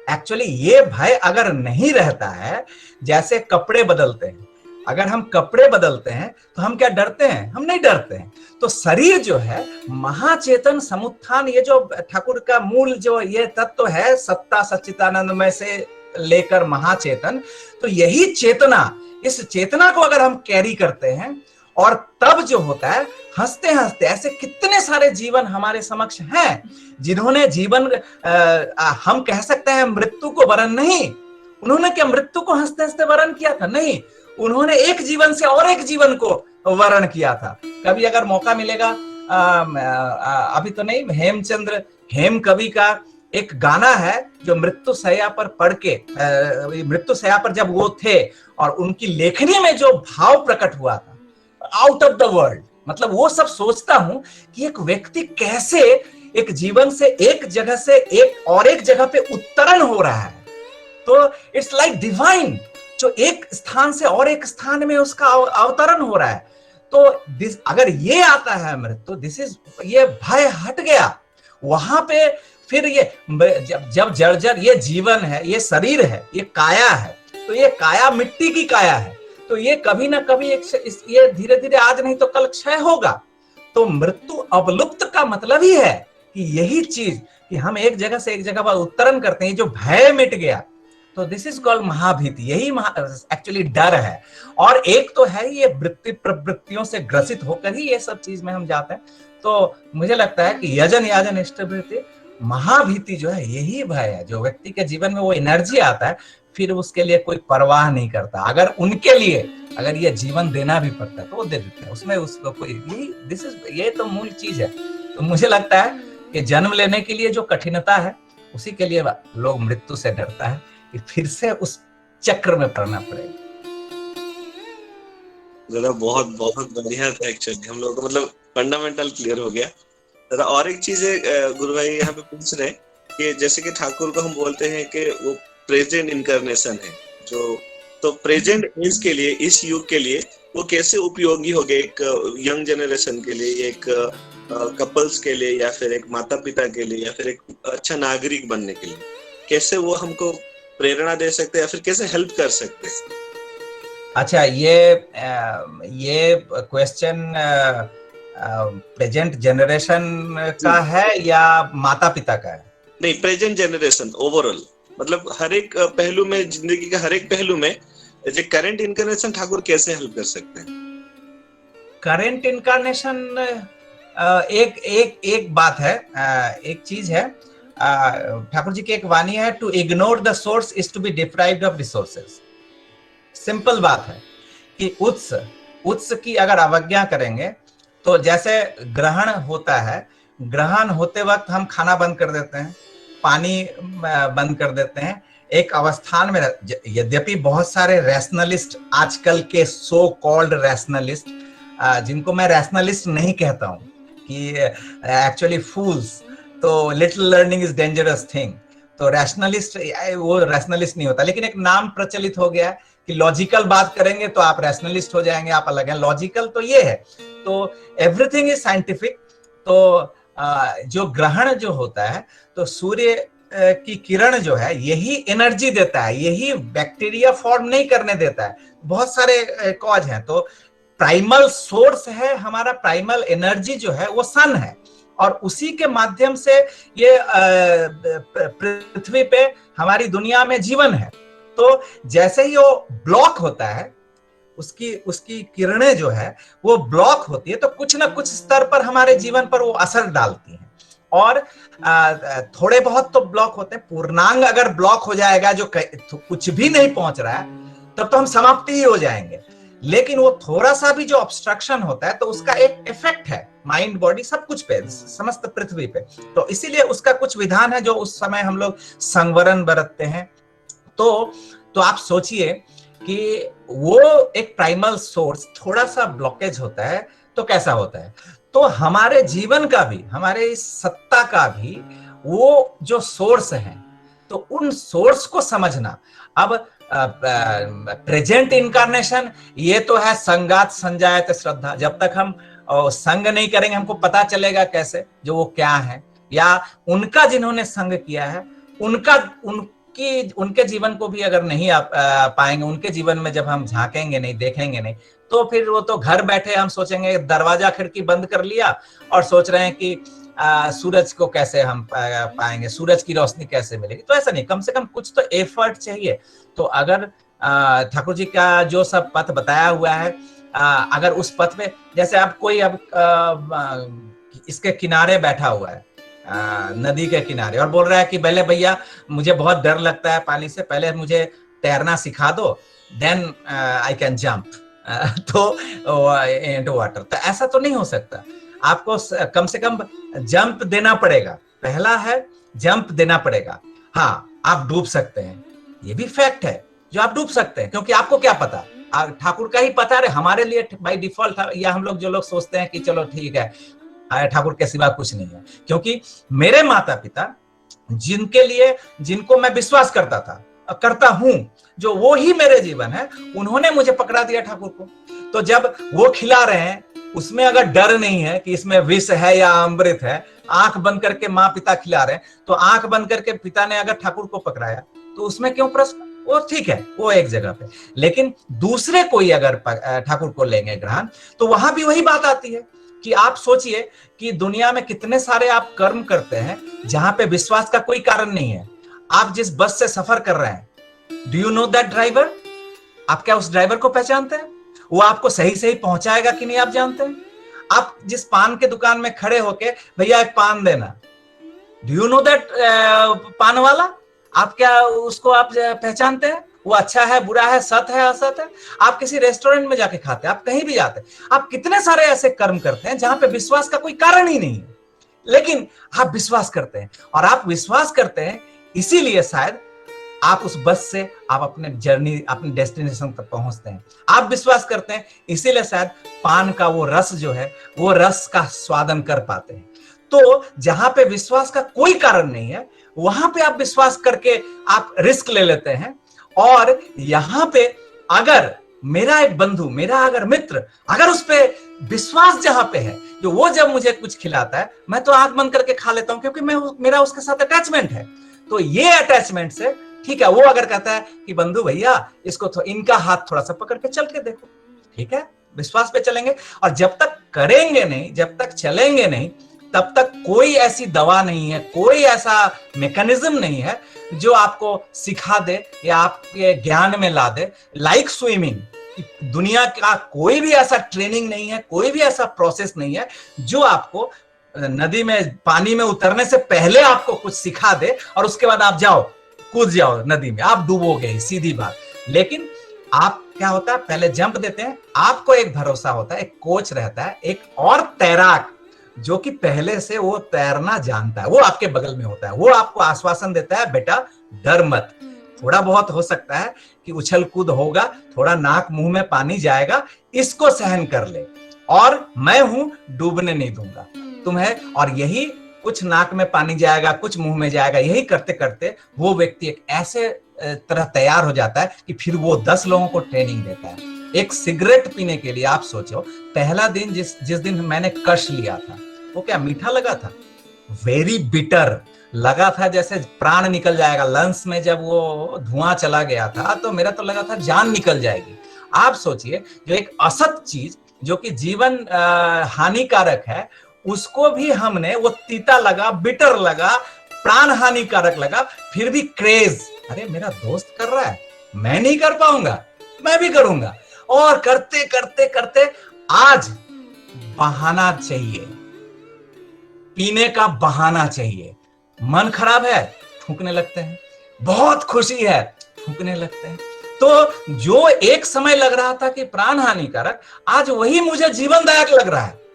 S1: एक्चुअली ये भय अगर नहीं रहता है, जैसे कपड़े बदलते हैं, अगर हम कपड़े बदलते हैं तो हम क्या डरते हैं? हम नहीं डरते हैं। तो शरीर जो है, महाचेतन समुत्थान, ये जो ठाकुर का मूल जो ये तत्व है, सत्ता सच्चिदानंद में से लेकर महाचेतन, तो यही चेतना, इस चेतना को अगर हम कैरी करते हैं, और तब जो होता है, हंसते हंसते ऐसे कितने सारे जीवन हमारे समक्ष हैं जिन्होंने जीवन हम कह सकते हैं मृत्यु को वरण नहीं, उन्होंने क्या मृत्यु को हंसते हंसते वरण किया था? नहीं, उन्होंने एक जीवन से और एक जीवन को वर्ण किया था। कभी अगर मौका मिलेगा, अभी तो नहीं, हेमचंद्र हेम कवि का एक गाना है जो मृत्यु शैया पर पढ़ के, मृत्यु शैया पर जब वो थे और उनकी लेखनी में जो भाव प्रकट हुआ था, आउट ऑफ द वर्ल्ड, मतलब वो सब सोचता हूं कि एक व्यक्ति कैसे एक जीवन से एक जगह से एक जगह पे उत्तरण हो रहा है। तो इट्स लाइक डिवाइन, जो एक स्थान से और एक स्थान में उसका अवतरण हो रहा है। तो अगर ये आता है मृत्यु, ये भय हट गया वहां पे। फिर ये जब जर्जर ये जीवन है, ये शरीर है, ये काया है, तो ये काया मिट्टी की काया है, तो ये कभी ना कभी ये धीरे धीरे आज नहीं तो कल क्षय होगा। तो मृत्यु अवलुप्त का मतलब ही है कि यही चीज कि हम एक जगह से एक जगह पर उत्तरण करते हैं, जो भय मिट गया। तो दिस इज कॉल्ड महाभीति, यही एक्चुअली डर है। और एक तो है ये वृत्ति प्रवृत्तियों से ग्रसित होकर ही ये सब चीज में हम जाते हैं। तो मुझे लगता है कि यजन याजन इष्टभृति, महाभीति जो है यही भय है, जो व्यक्ति के जीवन में वो एनर्जी आता है, फिर उसके लिए कोई परवाह नहीं करता। अगर उनके लिए अगर ये जीवन देना भी पड़ता है तो वो दे देते हैं, उसमें उसको कोई ये तो मूल चीज है। तो मुझे लगता है कि जन्म लेने के लिए जो कठिनता है, उसी के लिए लोग मृत्यु से डरता है कि फिर से उस चक्र में पड़ना पड़ेगा।
S2: दादा बहुत बहुत बढ़िया था एक्चुअली, हम लोगों को मतलब फंडामेंटल क्लियर हो गया। दादा और एक चीज है, गुरु भाई यहाँ पे पूछ रहे हैं कि जैसे कि ठाकुर को हम बोलते हैं कि वो प्रेजेंट इनकारनेशन है जो, तो प्रेजेंट एज के लिए, इस युग के लिए वो कैसे उपयोगी हो गए, एक यंग जनरेशन के लिए, एक कपल्स के लिए, या फिर एक माता पिता के लिए, या फिर एक अच्छा नागरिक बनने के लिए, कैसे वो हमको प्रेरणा दे सकते हैं या फिर कैसे हेल्प कर सकते हैं?
S1: अच्छा, ये क्वेश्चन प्रेजेंट जनरेशन
S2: जी
S1: का है या माता पिता का है?
S2: नहीं, प्रेजेंट जनरेशन ओवरऑल, मतलब हर एक पहलू में, जिंदगी के हर एक पहलू में जो करंट इनकारनेशन ठाकुर कैसे हेल्प कर सकते हैं?
S1: करेंट इनकारनेशन एक एक एक बात है, एक चीज है। ठाकुर जी की एक वाणी है, to ignore the source is to be deprived of resources. Simple बात है कि उत्स उत्स की अगर अवज्ञा करेंगे तो जैसे ग्रहण होता है, ग्रहण होते वक्त हम खाना बंद कर देते हैं, पानी बंद कर देते हैं, एक अवस्थान में। यद्यपि बहुत सारे रैशनलिस्ट आजकल के, सो कॉल्ड रैशनलिस्ट, जिनको मैं रैशनलिस्ट नहीं कहता हूं, कि एक्चुअली फूल्स, तो little learning is dangerous thing, तो रैशनलिस्ट, वो रैशनलिस्ट नहीं होता, लेकिन एक नाम प्रचलित हो गया कि लॉजिकल बात करेंगे तो आप रैशनलिस्ट हो जाएंगे, आप अलग हैं। लॉजिकल तो ये है, तो एवरीथिंग इज साइंटिफिक। तो जो ग्रहण जो होता है, तो सूर्य की किरण जो है यही एनर्जी देता है, यही बैक्टीरिया फॉर्म नहीं करने देता है। बहुत सारे कॉज हैं, तो प्राइमल सोर्स है हमारा, प्राइमल एनर्जी जो है वो सन है, और उसी के माध्यम से ये पृथ्वी पे, हमारी दुनिया में जीवन है। तो जैसे ही वो ब्लॉक होता है, उसकी उसकी किरणें जो है वो ब्लॉक होती है, तो कुछ ना कुछ स्तर पर हमारे जीवन पर वो असर डालती हैं। और थोड़े बहुत तो ब्लॉक होते हैं, पूर्णांग अगर ब्लॉक हो जाएगा, जो कुछ भी नहीं पहुंच रहा है, तब तो हम समाप्ति ही हो जाएंगे। लेकिन वो थोड़ा सा भी जो ऑब्स्ट्रक्शन होता है, तो उसका एक इफेक्ट है माइंड बॉडी सब कुछ पे, समस्त पृथ्वी पे। तो इसीलिए उसका कुछ विधान है जो उस समय हम लोग संवरण बरतते हैं। तो आप सोचिए कि वो एक प्राइमल सोर्स थोड़ा सा ब्लॉकेज होता है तो कैसा होता है। तो हमारे जीवन का भी, हमारे इस सत्ता का भी वो जो सोर्स है, तो उन सोर्स को समझना। अब प्रेजेंट इनकारनेशन ये तो है संगात संजायत श्रद्धा, जब तक हम संग नहीं करेंगे हमको पता चलेगा कैसे जो वो क्या है, या उनका जिन्होंने संग किया है उनका उनके जीवन को भी अगर नहीं पाएंगे, उनके जीवन में जब हम झांकेंगे नहीं, देखेंगे नहीं, तो फिर वो तो घर बैठे हम सोचेंगे दरवाजा खिड़की बंद कर लिया और सोच रहे हैं कि सूरज को कैसे हम पाएंगे, सूरज की रोशनी कैसे मिलेगी। तो ऐसा नहीं, कम से कम कुछ तो एफर्ट चाहिए। तो अगर ठाकुर जी का जो सब पथ बताया हुआ है, अगर उस पथ में, जैसे अब कोई अब इसके किनारे बैठा हुआ है, नदी के किनारे, और बोल रहा है कि पहले भैया मुझे बहुत डर लगता है पानी से, पहले मुझे तैरना सिखा दो, देन आई कैन जंप तो इनटू वाटर। तो ऐसा तो नहीं हो सकता, आपको कम से कम जंप देना पड़ेगा। पहला है जंप देना पड़ेगा। हाँ, आप डूब सकते हैं, ये भी फैक्ट है जो आप डूब सकते हैं, क्योंकि आपको क्या पता, ठाकुर का ही पता है। हमारे लिए बाय डिफॉल्ट, या हम लोग जो लोग सोचते हैं कि चलो ठीक है ठाकुर के सिवा कुछ नहीं है, क्योंकि मेरे माता पिता जिनके लिए, जिनको मैं विश्वास करता था, करता हूं, जो वो ही मेरे जीवन है, उन्होंने मुझे पकड़ा दिया ठाकुर को। तो जब वो खिला रहे हैं, उसमें अगर डर नहीं है कि इसमें विष है या अमृत है, आंख बंद करके माँ पिता खिला रहे हैं, तो आंख बंद करके पिता ने अगर ठाकुर को पकड़ाया तो उसमें क्यों प्रश्न? वो ठीक है, वो एक जगह पे। लेकिन दूसरे कोई अगर ठाकुर को लेंगे ग्रहण, तो वहां भी वही बात आती है कि आप सोचिए कि दुनिया में कितने सारे आप कर्म करते हैं जहां पे विश्वास का कोई कारण नहीं है। आप जिस बस से सफर कर रहे हैं, do you know that driver? आप क्या उस ड्राइवर को पहचानते हैं? वो आपको सही सही पहुंचाएगा कि नहीं आप जानते हैं? आप जिस पान के दुकान में खड़े होके भैया एक पान देना, डू यू नो दैट पान वाला? आप क्या उसको आप पहचानते हैं? वो अच्छा है, बुरा है, सत है, असत है? आप किसी रेस्टोरेंट में जाके खाते हैं, आप कहीं भी जाते हैं, आप कितने सारे ऐसे कर्म करते हैं जहां पे विश्वास का कोई कारण ही नहीं है, लेकिन आप विश्वास करते हैं। और आप विश्वास करते हैं इसीलिए शायद आप उस बस से आप अपने जर्नी, अपने डेस्टिनेशन तक पहुंचते हैं। आप विश्वास करते हैं, इसीलिए शायद पान का वो रस जो है, वो रस का स्वादन कर पाते हैं। तो जहां पे विश्वास का कोई कारण नहीं है, वहां पे आप विश्वास करके आप रिस्क ले लेते हैं। और यहां पे अगर मेरा एक बंधु, मेरा अगर मित्र, अगर उस पे विश्वास जहां पे है, जो वो जब मुझे कुछ खिलाता है, मैं तो आंख बंद करके खा लेता हूं, क्योंकि मेरा उसके साथ अटैचमेंट है। तो ये अटैचमेंट से ठीक है, वो अगर कहता है कि बंधु भैया इसको इनका हाथ थोड़ा सा पकड़ के चल के देखो, ठीक है, विश्वास पे चलेंगे। और जब तक करेंगे नहीं, जब तक चलेंगे नहीं, तब तक कोई ऐसी दवा नहीं है, कोई ऐसा मैकेनिज्म नहीं है जो आपको सिखा दे या आपके ज्ञान में ला दे। लाइक स्विमिंग, दुनिया का कोई भी ऐसा ट्रेनिंग नहीं है, कोई भी ऐसा प्रोसेस नहीं है जो आपको नदी में, पानी में उतरने से पहले आपको कुछ सिखा दे और उसके बाद आप जाओ, कूद जाओ नदी में, आप डूबोगे ही, सीधी बात। लेकिन आप क्या होता है, पहले जंप देते हैं, आपको एक भरोसा होता है, एक कोच रहता है, एक और तैराक जो कि पहले से वो तैरना जानता है, वो आपके बगल में होता है, वो आपको आश्वासन देता है, बेटा डर मत, थोड़ा बहुत हो सकता है कि उछल कूद होगा, थोड़ा नाक मुंह में पानी जाएगा, इसको सहन कर ले, और मैं हूं, डूबने नहीं दूंगा तुम्हें। और यही कुछ नाक में पानी जाएगा, कुछ मुंह में जाएगा, यही करते करते वो व्यक्ति एक ऐसे तरह तैयार हो जाता है कि फिर वो 10 लोगों को ट्रेनिंग देता है। एक सिगरेट पीने के लिए आप सोचो, पहला दिन जिस दिन मैंने कश लिया था, वो क्या मीठा लगा था? वेरी बिटर लगा था, जैसे प्राण निकल जाएगा। लंग्स में जब वो धुआं चला गया था तो मेरा तो लगा था जान निकल जाएगी। आप सोचिए, जो एक असत चीज जो कि जीवन हानिकारक है, उसको भी हमने, वो तीता लगा, बिटर लगा, प्राण हानिकारक लगा, फिर भी क्रेज, अरे मेरा दोस्त कर रहा है, मैं नहीं कर पाऊंगा, मैं भी करूंगा। और करते करते करते आज बहाना चाहिए, पीने का बहाना चाहिए। मन खराब है, थूकने लगते हैं, बहुत खुशी है, थूकने लगते हैं। तो जो एक समय लग रहा था कि प्राण हानिकारक, आज वही मुझे जीवनदायक लग रहा है।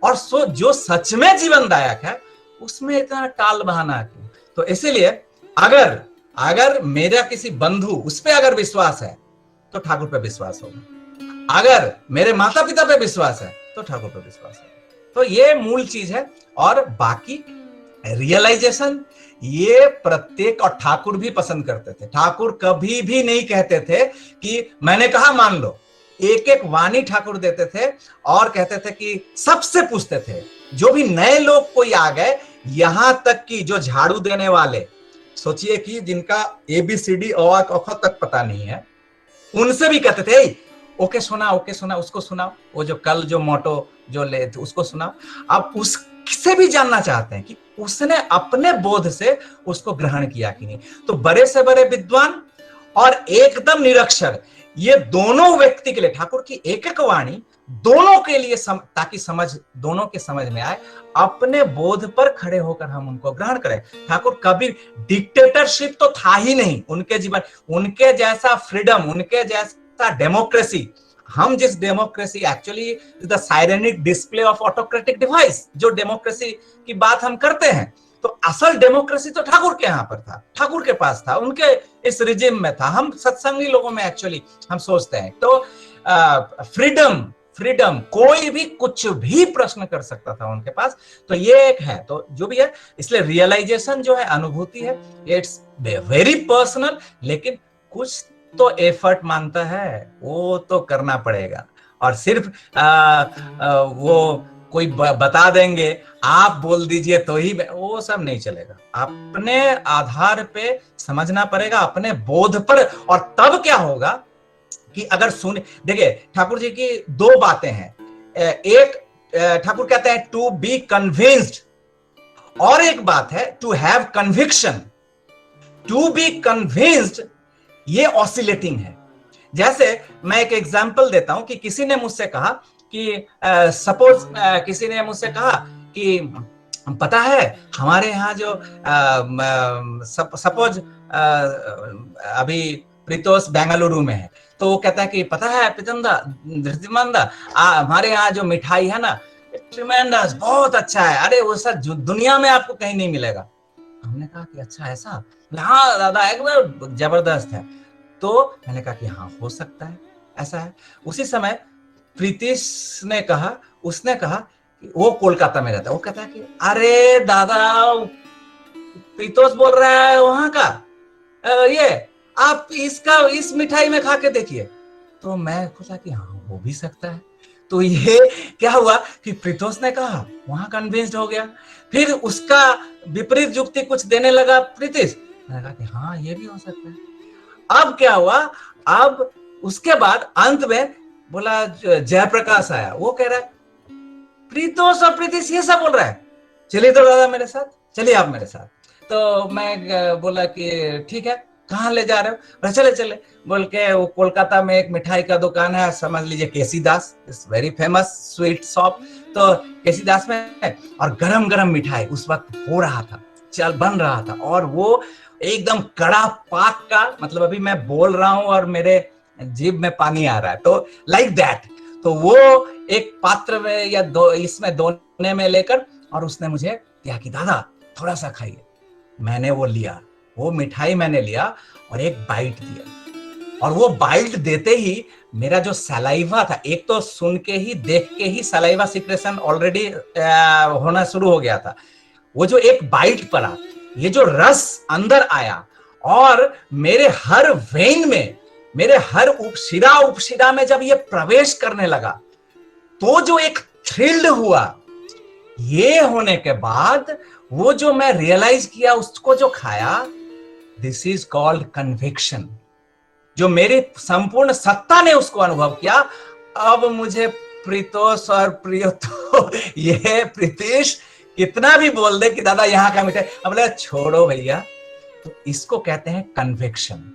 S1: और जो सच में जीवनदायक है, उसमें इतना टाल बहाना क्यों? तो इसीलिए अगर मेरा किसी बंधु, उस पर अगर विश्वास है तो ठाकुर पे विश्वास होगा। अगर मेरे माता पिता पे विश्वास है तो ठाकुर पे विश्वास होगा। तो ये मूल चीज है। और बाकी रियलाइजेशन, ये प्रत्येक, और ठाकुर भी पसंद करते थे। ठाकुर कभी भी नहीं कहते थे कि मैंने कहा मान लो। एक एक वाणी ठाकुर देते थे और कहते थे कि सबसे पूछते थे, जो भी नए लोग कोई आ गए, यहां तक कि जो झाड़ू देने वाले, सोचिए कि जिनका ABCD अ क ख तक पता नहीं है, उनसे भी कहते थे ओके सुना, उसको सुनाओ, वो जो कल जो मोटो जो ले उसको सुनाओ। अब उससे भी जानना चाहते हैं कि उसने अपने बोध से उसको ग्रहण किया कि नहीं। तो बड़े से बड़े विद्वान और एकदम निरक्षर, ये दोनों व्यक्ति के लिए ठाकुर की एक एक वाणी दोनों के लिए ताकि दोनों के समझ में आए, अपने बोध पर खड़े होकर हम उनको ग्रहण करें। ठाकुर कभी डिक्टेटरशिप तो था ही नहीं उनके जीवन, उनके जैसा फ्रीडम, उनके जैसा डेमोक्रेसी, हम जिस democracy, actually the sirenic display of autocratic device, जो डेमोक्रेसी की बात हम करते हैं, तो असल डेमोक्रेसी तो ठाकुर के यहाँ पर था, ठाकुर के पास था, उनके इस रिजिम में था। हम सत्संगी लोगों में एक्चुअली हम सोचते हैं तो फ्रीडम, कोई भी कुछ भी प्रश्न कर सकता था उनके पास। तो ये एक है, तो जो भी है, इसलिए रियलाइजेशन जो है, अनुभूति है, इट्स वेरी पर्सनल, लेकिन कुछ तो एफर्ट मांगता है, वो तो करना पड़ेगा। और सिर्फ वो कोई बता देंगे, आप बोल दीजिए तो ही, वो सब नहीं चलेगा। अपने आधार पे समझना पड़ेगा, अपने बोध पर। और तब क्या होगा कि अगर देखिए, ठाकुर जी की 2 बातें हैं। एक, ठाकुर कहते हैं टू बी कन्विंस्ड, और एक बात है to have conviction. To be convinced ये ऑसिलेटिंग है। जैसे मैं एक एग्जांपल देता हूं कि किसी ने मुझसे कहा कि सपोज किसी ने मुझसे कहा कि पता है हमारे यहाँ जो सपोज अभी प्रीतोष बेंगलुरु में है, तो वो कहता है कि पता है प्रीतमदा, हमारे यहाँ जो मिठाई है ना, ट्रिमेंडस, बहुत अच्छा है, अरे वो सर दुनिया में आपको कहीं नहीं मिलेगा। हमने कहा कि अच्छा ऐसा, हाँ दादा एकदम जबरदस्त है। तो मैंने कहा कि हाँ हो सकता है ऐसा है। उसी समय प्रीतिश ने कहा, उसने कहा कि वो कोलकाता में रहता है, वो कहता है कि अरे दादा प्रीतोष बोल रहा है वहां का, ये आप इसका इस मिठाई में खा के देखिए। तो मैं सोचा कि हाँ हो भी सकता है। तो ये क्या हुआ कि प्रीतोष ने कहा, वहां कन्विंस्ड हो गया। फिर उसका विपरीत युक्ति कुछ देने लगा प्रीतिश, मैंने कहा कि हाँ ये भी हो सकता है। अब क्या हुआ, अब उसके बाद अंत में बोला जयप्रकाश आया, वो कह रहा है प्रीतोष और प्रीतिश ये सब बोल रहा है, चलिए तो दादा मेरे साथ, चलिए आप मेरे साथ। तो मैं बोला कि ठीक है, कहाँ ले जा रहे हो? चले चले बोल के वो कोलकाता में एक मिठाई का दुकान है, समझ लीजिए KC Das, is very famous sweet shop. तो केसी दास में, और गरम गरम मिठाई उस वक्त हो रहा था, चल बन रहा था, और वो एकदम कड़ा पाक का, मतलब अभी मैं बोल रहा हूं और मेरे जीभ में पानी आ रहा है, तो लाइक दैट। तो वो एक पात्र में या दो इसमें दोने में लेकर, और उसने मुझे दिया कि दादा थोड़ा सा खाइए। मैंने वो लिया, वो मिठाई मैंने लिया और एक बाइट दिया, और वो बाइट देते ही मेरा जो सलाइवा था, एक तो सुन के ही देख के ही सलाइवा सिक्रेशन ऑलरेडी होना शुरू हो गया था, वो जो एक बाइट पड़ा, ये जो रस अंदर आया और मेरे हर वेन में, मेरे हर उपशिरा में जब ये प्रवेश करने लगा, तो जो एक थ्रिल्ड हुआ, ये होने के बाद वो जो मैं रियलाइज किया, उसको जो खाया, दिस इज कॉल्ड कन्विक्शन। जो मेरी संपूर्ण सत्ता ने उसको अनुभव किया। अब मुझे प्रीतोष और प्रियो तो ये प्रीतिश कितना भी बोल दे कि दादा यहाँ का मिठाई, अब बोले छोड़ो भैया। तो इसको कहते हैं कन्विक्शन।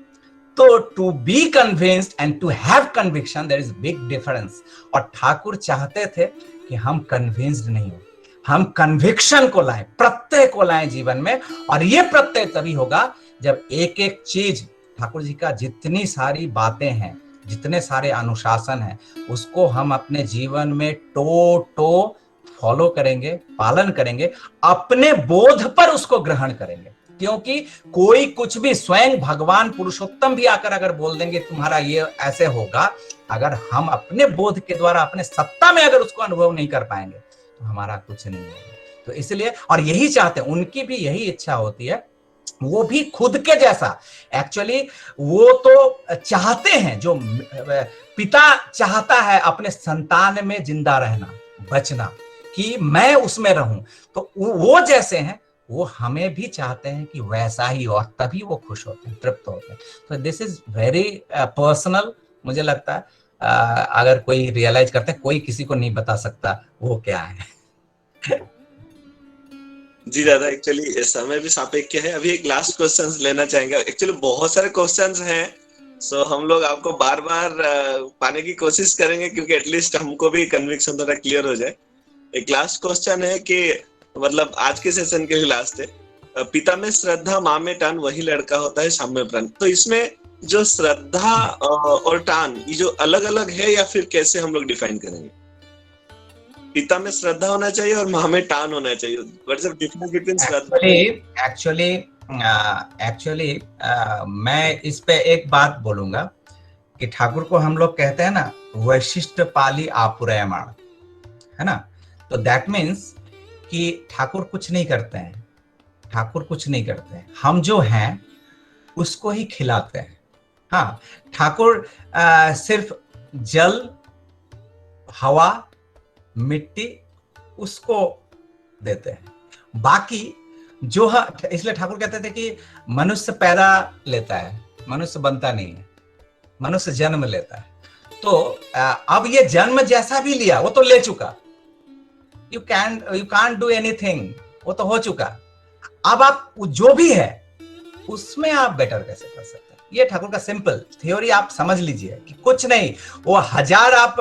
S1: तो to be convinced and to have conviction, there is big difference. और ठाकुर चाहते थे कि हम कन्विंस्ड नहीं हो, हम कन्विक्शन को लाएं, प्रत्यय को लाएं जीवन में। और ये प्रत्यय तभी होगा जब एक एक चीज, ठाकुर जी का जितनी सारी बातें हैं, जितने सारे अनुशासन हैं, उसको हम अपने जीवन में टो फॉलो करेंगे, पालन करेंगे, अपने बोध पर उसको ग्रहण करेंगे। क्योंकि कोई कुछ भी, स्वयं भगवान पुरुषोत्तम भी आकर अगर बोल देंगे तुम्हारा ये ऐसे होगा, अगर हम अपने बोध के द्वारा, अपने सत्ता में अगर उसको अनुभव नहीं कर पाएंगे, तो हमारा कुछ नहीं होगा। तो इसलिए, और यही चाहते हैं, उनकी भी यही इच्छा होती है, वो भी खुद के जैसा। एक्चुअली वो तो चाहते हैं, जो पिता चाहता है अपने संतान में जिंदा रहना, बचना, कि मैं उसमें रहूं, तो वो जैसे हैं, वो हमें भी चाहते हैं कि वैसा ही हो, तभी वो खुश होते हैं, तृप्त होते हैं। तो दिस इज वेरी पर्सनल, मुझे लगता है अगर कोई रियलाइज करते हैं, कोई किसी को नहीं बता सकता वो क्या है।
S2: जी दादा, एक्चुअली समय भी सापेक्ष है। अभी एक लास्ट क्वेश्चन लेना चाहेंगे। एक्चुअली बहुत सारे क्वेश्चंस हैं, सो हम लोग आपको बार बार पाने की कोशिश करेंगे, क्योंकि एटलीस्ट हमको भी कन्विक्शन थोड़ा क्लियर हो जाए। एक लास्ट क्वेश्चन है कि मतलब आज के सेशन के लिए लास्ट है, पिता में श्रद्धा माँ में टान वही लड़का होता है शाम में प्राण। तो इसमें जो श्रद्धा और टान, ये जो अलग अलग है, या फिर कैसे हम लोग डिफाइन करेंगे? पिता में श्रद्धा होना चाहिए और माँ में टान होना चाहिए। What is the difference between Shraddha?
S1: Actually मैं इस पे एक बात बोलूंगा कि ठाकुर को हम लोग कहते हैं ना, वैशिष्ट पाली आपुरयमाण, है ना। तो दैट मीन्स कि ठाकुर कुछ नहीं करते हैं, ठाकुर कुछ नहीं करते हैं, हम जो हैं उसको ही खिलाते हैं। हाँ, ठाकुर सिर्फ जल, हवा, मिट्टी उसको देते हैं, बाकी जो है, इसलिए ठाकुर कहते थे कि मनुष्य पैदा लेता है, मनुष्य बनता नहीं है, मनुष्य जन्म लेता है। तो अब ये जन्म जैसा भी लिया, वो तो ले चुका, यू कांट डू एनीथिंग, वो तो हो चुका। अब आप जो भी है उसमें आप बेटर कैसे कर सकते हैं, ये ठाकुर का सिंपल थ्योरी आप समझ लीजिए कि कुछ नहीं, वो हजार आप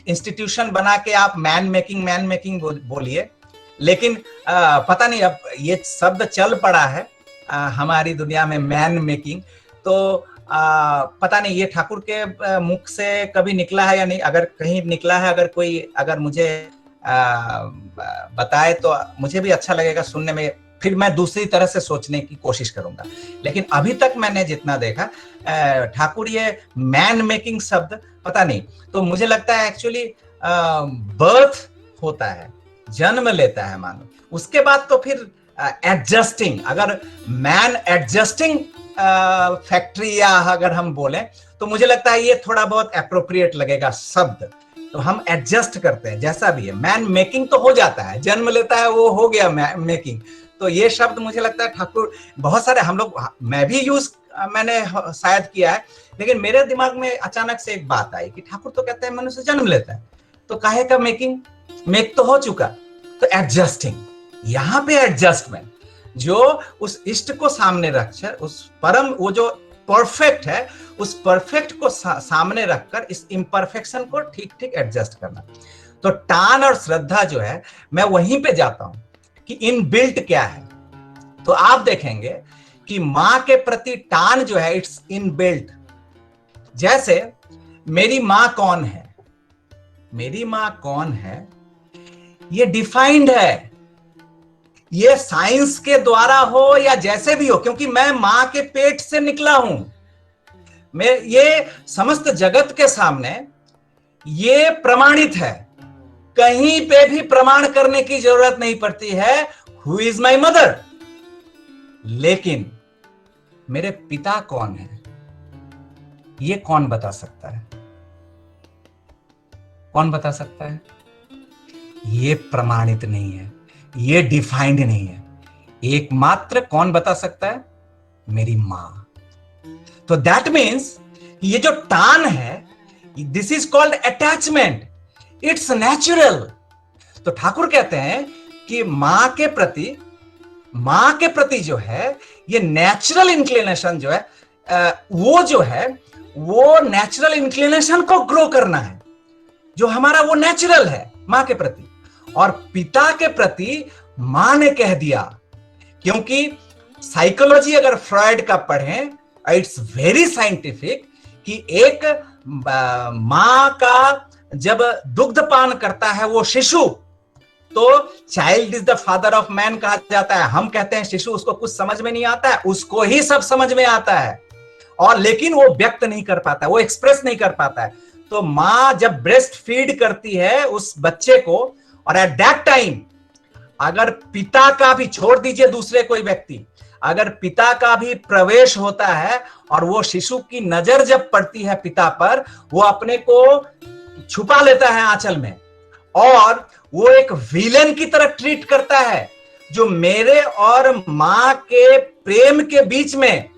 S1: इंस्टीट्यूशन बना के आप मैन मेकिंग बोलिए, लेकिन पता नहीं अब ये शब्द चल पड़ा है हमारी दुनिया में, मैन मेकिंग। तो पता नहीं ये ठाकुर के मुख से कभी निकला है या नहीं, अगर कहीं निकला है, अगर कोई अगर मुझे बताए तो मुझे भी अच्छा लगेगा सुनने में, फिर मैं दूसरी तरह से सोचने की कोशिश करूंगा। लेकिन अभी तक मैंने जितना देखा, ठाकुर ये मैन मेकिंग शब्द पता नहीं, तो मुझे लगता है एक्चुअली बर्थ होता है, जन्म लेता है मानव, उसके बाद तो फिर एडजस्टिंग, अगर मैन एडजस्टिंग फैक्ट्री या अगर हम बोले तो मुझे लगता है ये थोड़ा बहुत एप्रोप्रिएट लगेगा शब्द। तो हम एडजस्ट करते हैं जैसा भी है, मैन मेकिंग तो हो जाता है, जन्म लेता है वो हो गया मेकिंग। तो ये शब्द मुझे लगता है ठाकुर बहुत सारे हम लोग, मैं भी यूज मैंने शायद किया है, लेकिन मेरे दिमाग में अचानक से एक बात आई कि ठाकुर तो कहते हैं मनुष्य जन्म लेता है, तो काहे का मेकिंग, मेक तो हो चुका, तो एडजस्टिंग, यहाँ पे एडजस्टमेंट, जो उस इष्ट को सामने रखकर, उस परम, वो जो परफेक्ट है, उस परफेक्ट को सामने रखकर इस इम्परफेक्शन को ठीक ठीक एडजस्ट करना। तो टान और श्रद्धा जो है, मैं वहीं पे जाता हूं कि इनबिल्ट क्या है। तो आप देखेंगे कि मां के प्रति टान जो है इट्स इनबिल्ट। जैसे मेरी मां कौन है, मेरी मां कौन है ये डिफाइंड है, ये साइंस के द्वारा हो या जैसे भी हो, क्योंकि मैं मां के पेट से निकला हूं। मैं ये समस्त जगत के सामने ये प्रमाणित है, कहीं पे भी प्रमाण करने की जरूरत नहीं पड़ती है, हु इज माई मदर। लेकिन मेरे पिता कौन है ये कौन बता सकता है, कौन बता सकता है? ये प्रमाणित नहीं है, ये डिफाइंड नहीं है। एकमात्र कौन बता सकता है? मेरी मां। तो दैट मीन्स ये जो टान है, this is called attachment, it's natural. तो ठाकुर कहते हैं कि मां के प्रति जो है ये नेचुरल इंक्लिनेशन जो है, वो जो है वो नेचुरल इंक्लिनेशन को ग्रो करना है, जो हमारा वो नेचुरल है मां के प्रति। और पिता के प्रति मां ने कह दिया, क्योंकि साइकोलॉजी अगर फ्रॉइड का पढ़ें, इट्स वेरी साइंटिफिक, कि एक मां का जब दुग्ध पान करता है वो शिशु, तो child is the father of man कहा जाता है। हम कहते हैं शिशु, उसको कुछ समझ में नहीं आता है, उसको ही सब समझ में आता है, और लेकिन वो व्यक्त नहीं कर पाता है, वो एक्सप्रेस नहीं कर पाता है। तो मां जब ब्रेस्ट फीड करती है उस बच्चे को, और एट दैट टाइम अगर पिता का भी, छोड़ दीजिए दूसरे कोई व्यक्ति, अगर पिता का भी प्रवेश होता है और वो शिशु की नजर जब पड़ती है पिता पर, वो अपने को छुपा लेता है आंचल में, और वो एक विलेन की तरह ट्रीट करता है, जो मेरे और मां के प्रेम के बीच में,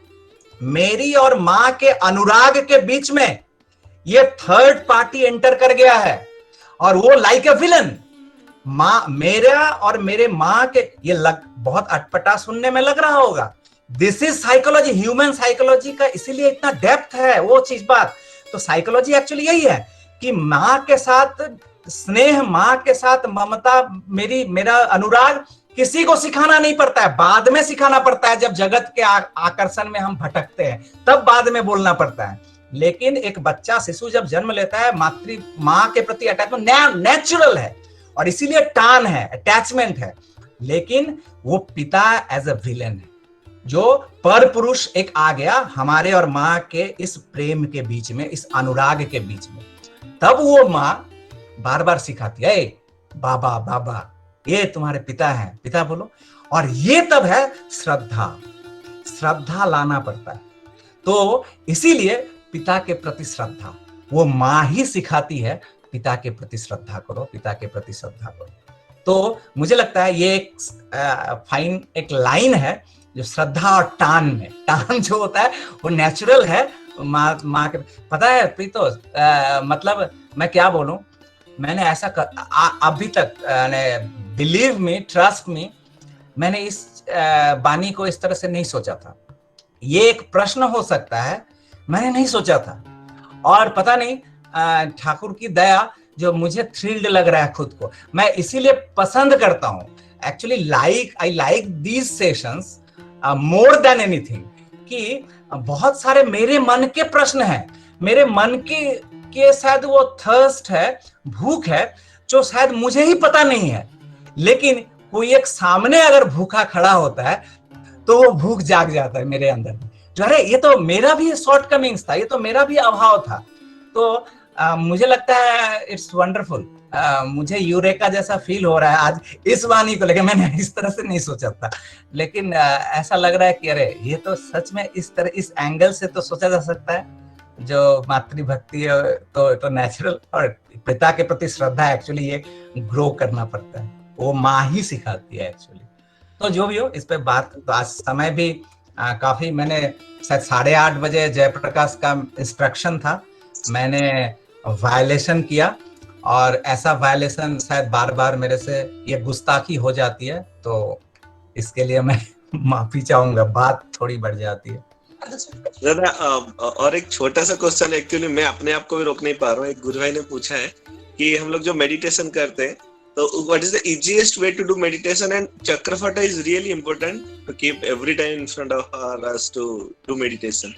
S1: मेरी और मां के अनुराग के बीच में ये थर्ड पार्टी एंटर कर गया है, और वो लाइक ए विलन। मां, मेरा और मेरे मां के, ये बहुत अटपटा सुनने में लग रहा होगा, this is psychology, human psychology का, इसीलिए इतना डेप्थ है वो चीज बात। तो साइकोलॉजी एक्चुअली यही है कि मां के साथ स्नेह, मां के साथ ममता, मेरा अनुराग किसी को सिखाना नहीं पड़ता है, बाद में सिखाना पड़ता है, जब जगत के आकर्षण में हम भटकते हैं तब बाद में बोलना पड़ता है। लेकिन एक बच्चा, शिशु जब जन्म लेता है, मां के प्रति अटैचमेंट नेचुरल है, और इसीलिए टान है, अटैचमेंट है। लेकिन वो पिता एज अ विलेन है, जो पर पुरुष एक आ गया हमारे और मां के इस प्रेम के बीच में, इस अनुराग के बीच में। तब वो मां बार बार सिखाती है, बाबा बाबा, ये तुम्हारे पिता हैं, पिता बोलो। और ये तब है श्रद्धा लाना पड़ता है। तो इसीलिए पिता के प्रति श्रद्धा, वो मां ही सिखाती है, पिता के प्रति श्रद्धा करो, पिता के प्रति श्रद्धा करो। तो मुझे लगता है ये एक फाइन एक लाइन है जो श्रद्धा और टान में, टान जो होता है वो नेचुरल है माँ के। पता है प्रीतो, मतलब मैं क्या बोलूं, मैंने ऐसा अभी तक, बिलीव मी, ट्रस्ट मी, मैंने इस बानी को इस तरह से नहीं सोचा था। ये एक प्रश्न हो सकता है, मैंने नहीं सोचा था, और पता नहीं ठाकुर की दया जो मुझे थ्रिल्ड लग रहा है खुद को, मैं इसीलिए पसंद करता हूं actually, I like these sessions more than anything, कि बहुत सारे मेरे मन के प्रश्न हैं, मेरे मन के शायद वो थर्स्ट है, भूख है, जो शायद मुझे ही पता नहीं है, लेकिन कोई एक सामने अगर भूखा खड़ा होता है तो वो भूख जाग जाता है मेरे अंदर, जो अरे ये तो मेरा भी शॉर्टकमिंग्स था, ये तो मेरा भी अभाव था। तो मुझे लगता है इट्स वंडरफुल। मुझे यूरेका जैसा फील हो रहा है आज इस वाणी को लेकर। मैंने इस तरह से नहीं सोचा था, लेकिन ऐसा लग रहा है कि अरे ये तो सच में इस तरह, इस एंगल से तो सोचा जा सकता है। जो मातृभक्ति है तो नेचुरल, और पिता के प्रति श्रद्धा एक्चुअली ये ग्रो करना पड़ता है, वो माँ ही सिखाती है एक्चुअली। तो जो भी हो, इस पे बात तो आज समय भी काफी, मैंने शायद 8:30 बजे जयप्रकाश का इंस्ट्रक्शन था, मैंने वायलेशन किया, और ऐसा वायलेशन शायद बार बार मेरे से ये गुस्ताखी हो जाती है, तो इसके लिए मैं माफी चाहूंगा, बात थोड़ी बढ़ जाती है।
S2: दादा और एक छोटा सा क्वेश्चन, एक्चुअली मैं अपने आप को भी रोक नहीं पा रहा हूँ। एक गुरु भाई ने पूछा है कि हम लोग जो मेडिटेशन करते हैं, तो what is the easiest way to do meditation, and चक्रफटा is really important to keep every time in front of us to do meditation.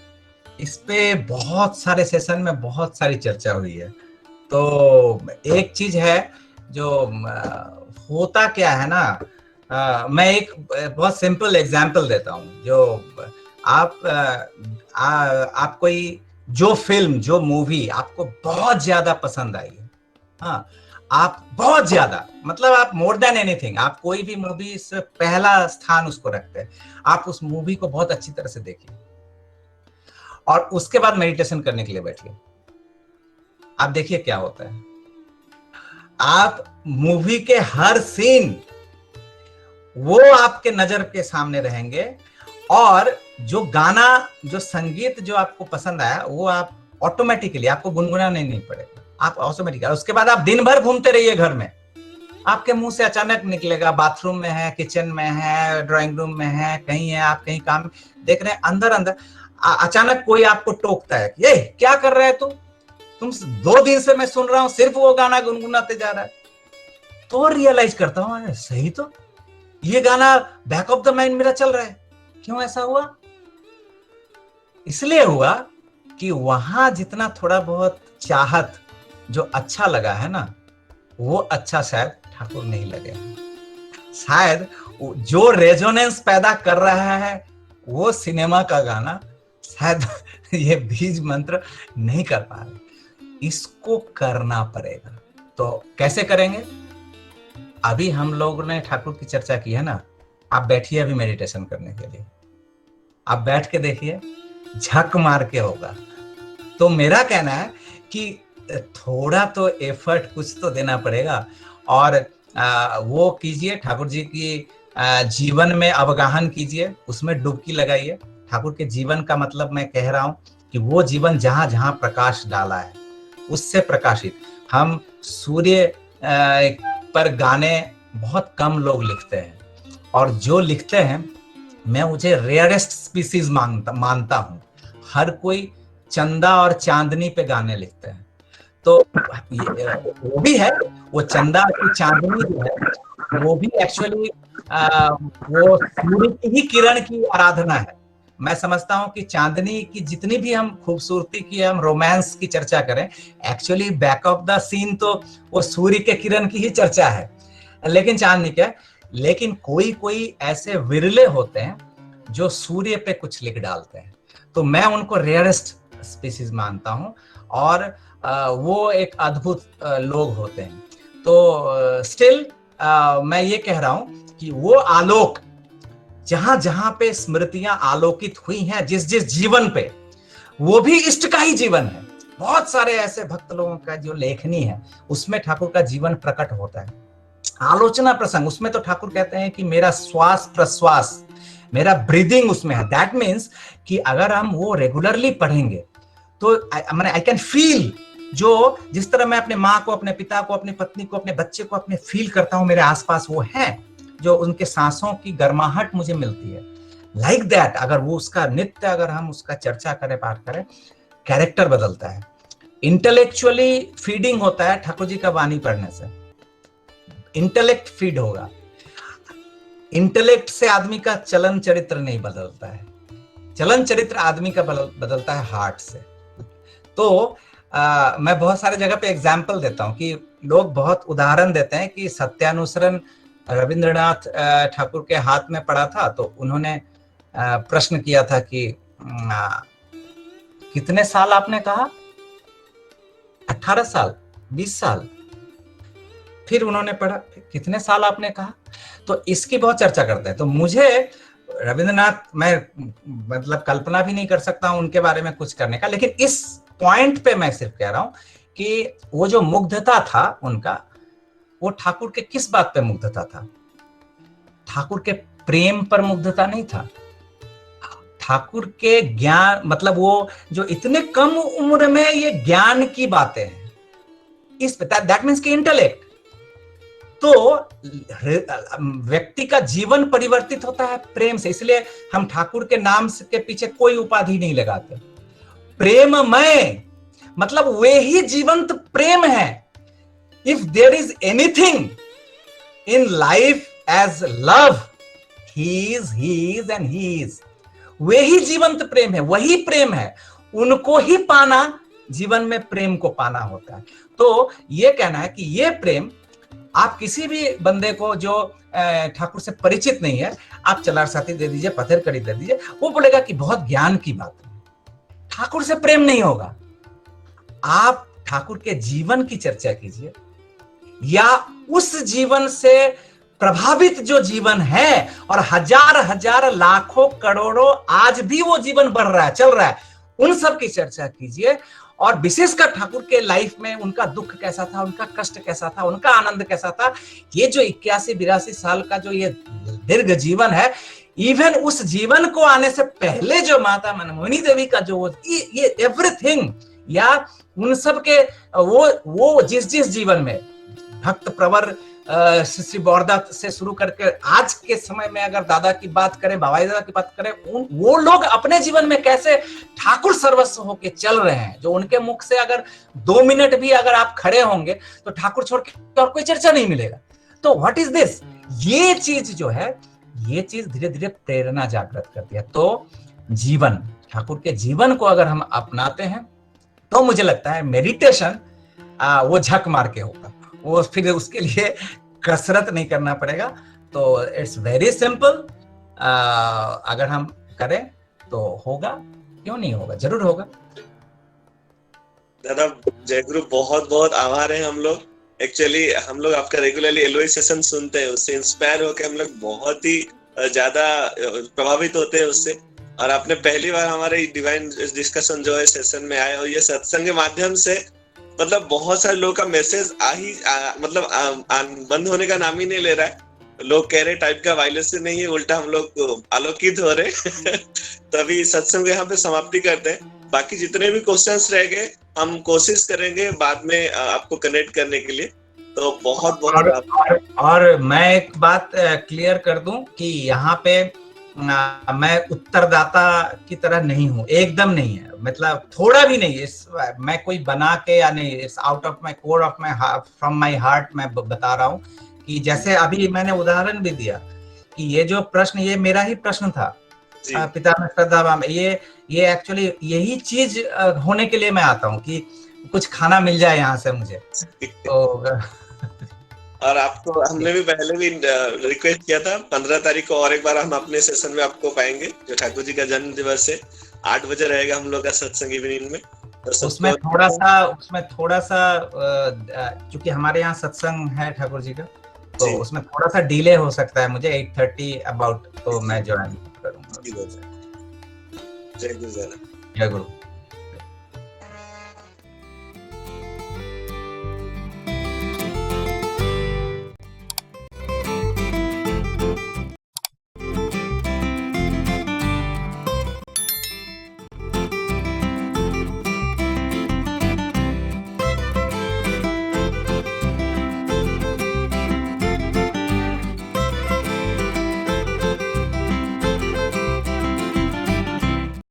S2: इस पे
S1: बहुत सारे सेशन में बहुत सारी चर्चा हुई है। तो एक चीज है जो होता क्या है ना, मैं एक बहुत सिंपल एग्जांपल देता हूँ। जो आप कोई जो फिल्म, जो मूवी आपको बहुत ज्यादा पसंद आई है, हाँ, आप बहुत ज्यादा, मतलब आप मोर देन एनीथिंग, आप कोई भी मूवी से पहला स्थान उसको रखते हैं, आप उस मूवी को बहुत अच्छी तरह से देखिए और उसके बाद मेडिटेशन करने के लिए बैठिए। आप देखिए क्या होता है, आप मूवी के हर सीन वो आपके नजर के सामने रहेंगे, और जो गाना, जो संगीत जो आपको पसंद आया, वो आप ऑटोमेटिकली, आपको गुनगुनाना नहीं पड़ेगा, आप ऑटोमेटिकली। उसके बाद आप दिन भर घूमते रहिए घर में, आपके मुंह से अचानक निकलेगा, बाथरूम में है, किचन में है, ड्राइंग रूम में है, कहीं है, आप कहीं काम देख रहे हैं, अंदर अंदर अचानक कोई आपको टोकता है, ये क्या कर रहे हो तुम 2 दिन से मैं सुन रहा हूं सिर्फ वो गाना गुनगुनाते जा रहा है। तो रियलाइज करता हूं, सही तो ये गाना बैक ऑफ द माइंड मेरा चल रहा है। क्यों ऐसा हुआ? इसलिए हुआ कि वहां जितना थोड़ा बहुत चाहत, जो अच्छा लगा है ना, वो अच्छा शायद ठाकुर नहीं लगे, शायद जो रेजोनेंस पैदा कर रहा है वो सिनेमा का गाना शायद ये बीज मंत्र नहीं कर पा रहे। इसको करना पड़ेगा। तो कैसे करेंगे? अभी हम लोगों ने ठाकुर की चर्चा की है ना, आप बैठिए अभी मेडिटेशन करने के लिए, आप बैठ के देखिए, झक मार के होगा। तो मेरा कहना है कि थोड़ा तो एफर्ट कुछ तो देना पड़ेगा, और वो कीजिए, ठाकुर जी की जीवन में अवगाहन कीजिए, उसमें डुबकी लगाइए। ठाकुर के जीवन का मतलब मैं कह रहा हूं कि वो जीवन जहां जहां प्रकाश डाला है उससे प्रकाशित। हम सूर्य पर गाने बहुत कम लोग लिखते हैं, और जो लिखते हैं मैं मुझे रेयरेस्ट स्पीसीज मानता हूं। हर कोई चंदा और चांदनी पे गाने लिखते हैं, तो वो भी है, वो चंदा की चांदनी जो है वो भी एक्चुअली वो सूर्य की ही किरण की आराधना है। मैं समझता हूं कि चांदनी की जितनी भी हम खूबसूरती की, हम रोमांस की चर्चा करें, actually back of the scene तो वो सूर्य के किरण की ही चर्चा है, लेकिन चांदनी क्या। लेकिन कोई कोई ऐसे विरले होते हैं जो सूर्य पे कुछ लिख डालते हैं, तो मैं उनको रेयरेस्ट स्पीसीज मानता हूं, और वो एक अद्भुत लोग होते हैं। तो स्टिल मैं ये कह रहा हूं कि वो आलोक जहां जहां पे स्मृतियां आलोकित हुई हैं, जिस जिस जीवन पे, वो भी इष्ट का ही जीवन है। बहुत सारे ऐसे भक्त लोगों का जो लेखनी है उसमें ठाकुर का जीवन प्रकट होता है। आलोचना प्रसंग, उसमें तो ठाकुर कहते हैं कि मेरा श्वास प्रश्वास, मेरा ब्रीदिंग उसमें है। दैट मीन्स कि अगर हम वो रेगुलरली पढ़ेंगे तो आई कैन फील, जो जिस तरह मैं अपने माँ को, अपने पिता को, अपनी पत्नी को, अपने बच्चे को अपने फील करता हूं, मेरे आसपास वो है, जो उनके सांसों की गर्माहट मुझे मिलती है। लाइक दैट अगर वो उसका नित्य, अगर हम उसका चर्चा करें, पाठ करें, कैरेक्टर बदलता है। इंटेलेक्चुअली फीडिंग होता है ठाकुर जी का वाणी पढ़ने से, इंटेलेक्ट फीड होगा। इंटेलेक्ट से आदमी का चलन चरित्र नहीं बदलता है, चलन चरित्र आदमी का बदलता है हार्ट से। तो मैं बहुत सारे जगह पे एग्जाम्पल देता हूं कि लोग बहुत उदाहरण देते हैं कि सत्यानुसरण रविंद्रनाथ ठाकुर के हाथ में पड़ा था, तो उन्होंने प्रश्न किया था कि कितने साल आपने कहा? 18 साल, 20 साल। फिर उन्होंने पढ़ा, कितने साल आपने कहा? तो इसकी बहुत चर्चा करते हैं। तो मुझे रविंद्रनाथ, मैं मतलब कल्पना भी नहीं कर सकता हूं उनके बारे में कुछ करने का, लेकिन इस पॉइंट पे मैं सिर्फ कह रहा हूं कि वो जो मुग्धता था उनका, वो ठाकुर के किस बात पे मुग्धता था? ठाकुर के प्रेम पर मुग्धता नहीं था, ठाकुर के ज्ञान, मतलब वो जो इतने कम उम्र में ये ज्ञान की बातें हैं, इस दैट मीन्स की इंटेलेक्ट। तो व्यक्ति का जीवन परिवर्तित होता है प्रेम से, इसलिए हम ठाकुर के नाम के पीछे कोई उपाधि नहीं लगाते। प्रेममय मतलब वे ही जीवंत प्रेम है। If there is anything in life as love, he is and he is. वे ही जीवंत प्रेम है, वही प्रेम है, उनको ही पाना, जीवन में प्रेम को पाना होता है। तो ये कहना है कि ये प्रेम आप किसी भी बंदे को जो ठाकुर से परिचित नहीं है, आप चलार साथी दे दीजिए, पत्थर कड़ी दे दीजिए, वो बोलेगा कि बहुत ज्ञान की बात है, ठाकुर से प्रेम नहीं होगा। आप ठाकुर के जीवन की चर्चा कीजिए, या उस जीवन से प्रभावित जो जीवन है, और हजार हजार लाखों करोड़ों आज भी वो जीवन बढ़ रहा है, चल रहा है, उन सब की चर्चा कीजिए। और विशेषकर ठाकुर के लाइफ में उनका दुख कैसा था, उनका कष्ट कैसा था, उनका आनंद कैसा था। ये जो 81-82 साल का जो ये दीर्घ जीवन है, इवन उस जीवन को आने से पहले जो माता मनमोहिनी देवी का जो ये एवरीथिंग, या उन सब के वो जिस जीवन में भक्त प्रवर श्री बौरदा से शुरू करके आज के समय में अगर दादा की बात करें, बाबाई दादा की बात करें, वो लोग अपने जीवन में कैसे ठाकुर सर्वस्व होके चल रहे हैं, जो उनके मुख से अगर 2 मिनट भी अगर आप खड़े होंगे तो ठाकुर छोड़ के और कोई चर्चा नहीं मिलेगा। तो व्हाट इज दिस? ये चीज जो है, ये चीज धीरे धीरे प्रेरणा जागृत करती है। तो जीवन, ठाकुर के जीवन को अगर हम अपनाते हैं तो मुझे लगता है मेडिटेशन वो झक मार के होगा, वो फिर उसके लिए कसरत नहीं करना पड़ेगा। तो इट्स वेरी सिंपल, अगर हम करें तो होगा, क्यों नहीं होगा, जरूर होगा।
S2: दादा जय गुरु, बहुत बहुत आभार है। हम लोग एक्चुअली आपका रेगुलरली एलओआई सेशन सुनते हैं, उससे इंस्पायर होकर हम लोग बहुत ही ज्यादा प्रभावित होते हैं उससे। और आपने पहली बार हमारे डिवाइन डिस्कशन जो है सेशन में आए, और ये सत्संग के माध्यम से मतलब बहुत सारे लोगों का मैसेज बंद होने का नाम ही नहीं ले रहा है। लोग कह रहे टाइप का वायलेंस नहीं है, उल्टा हम लोग आलोकित हो रहे तभी सत्संग यहाँ पे समाप्ति करते हैं। बाकी जितने भी क्वेश्चंस रह गए हम कोशिश करेंगे बाद में आपको कनेक्ट करने के लिए। तो बहुत बहुत
S1: और मैं एक बात क्लियर कर दूं कि यहाँ पे मैं उत्तरदाता की तरह नहीं हूँ, एकदम नहीं है, मतलब थोड़ा भी नहीं। मैं कोई बना के या नहीं, it's out of my core of my from my heart मैं बता रहा हूँ कि जैसे अभी मैंने उदाहरण भी दिया कि ये जो प्रश्न, ये मेरा ही प्रश्न था पिता में श्रद्धा में, ये एक्चुअली यही चीज होने के लिए मैं आता हूँ कि कुछ खाना मिल जाए यहाँ से मुझे। तो
S2: और आपको हमने भी पहले भी रिक्वेस्ट किया था 15 तारीख को और एक बार हम अपने सेशन में आपको पाएंगे, जो ठाकुर जी का जन्म दिवस है, 8 बजे रहेगा हम लोग का सत्संग इवनिंग में। तो उसमें
S1: थोड़ा सा क्योंकि हमारे यहाँ सत्संग है ठाकुर जी का, तो उसमें थोड़ा सा डिले हो सकता है, मुझे 8:30 अबाउट, तो मैं ज्वाइन करूंगा।
S2: जय गुरु।
S1: जय गुरु।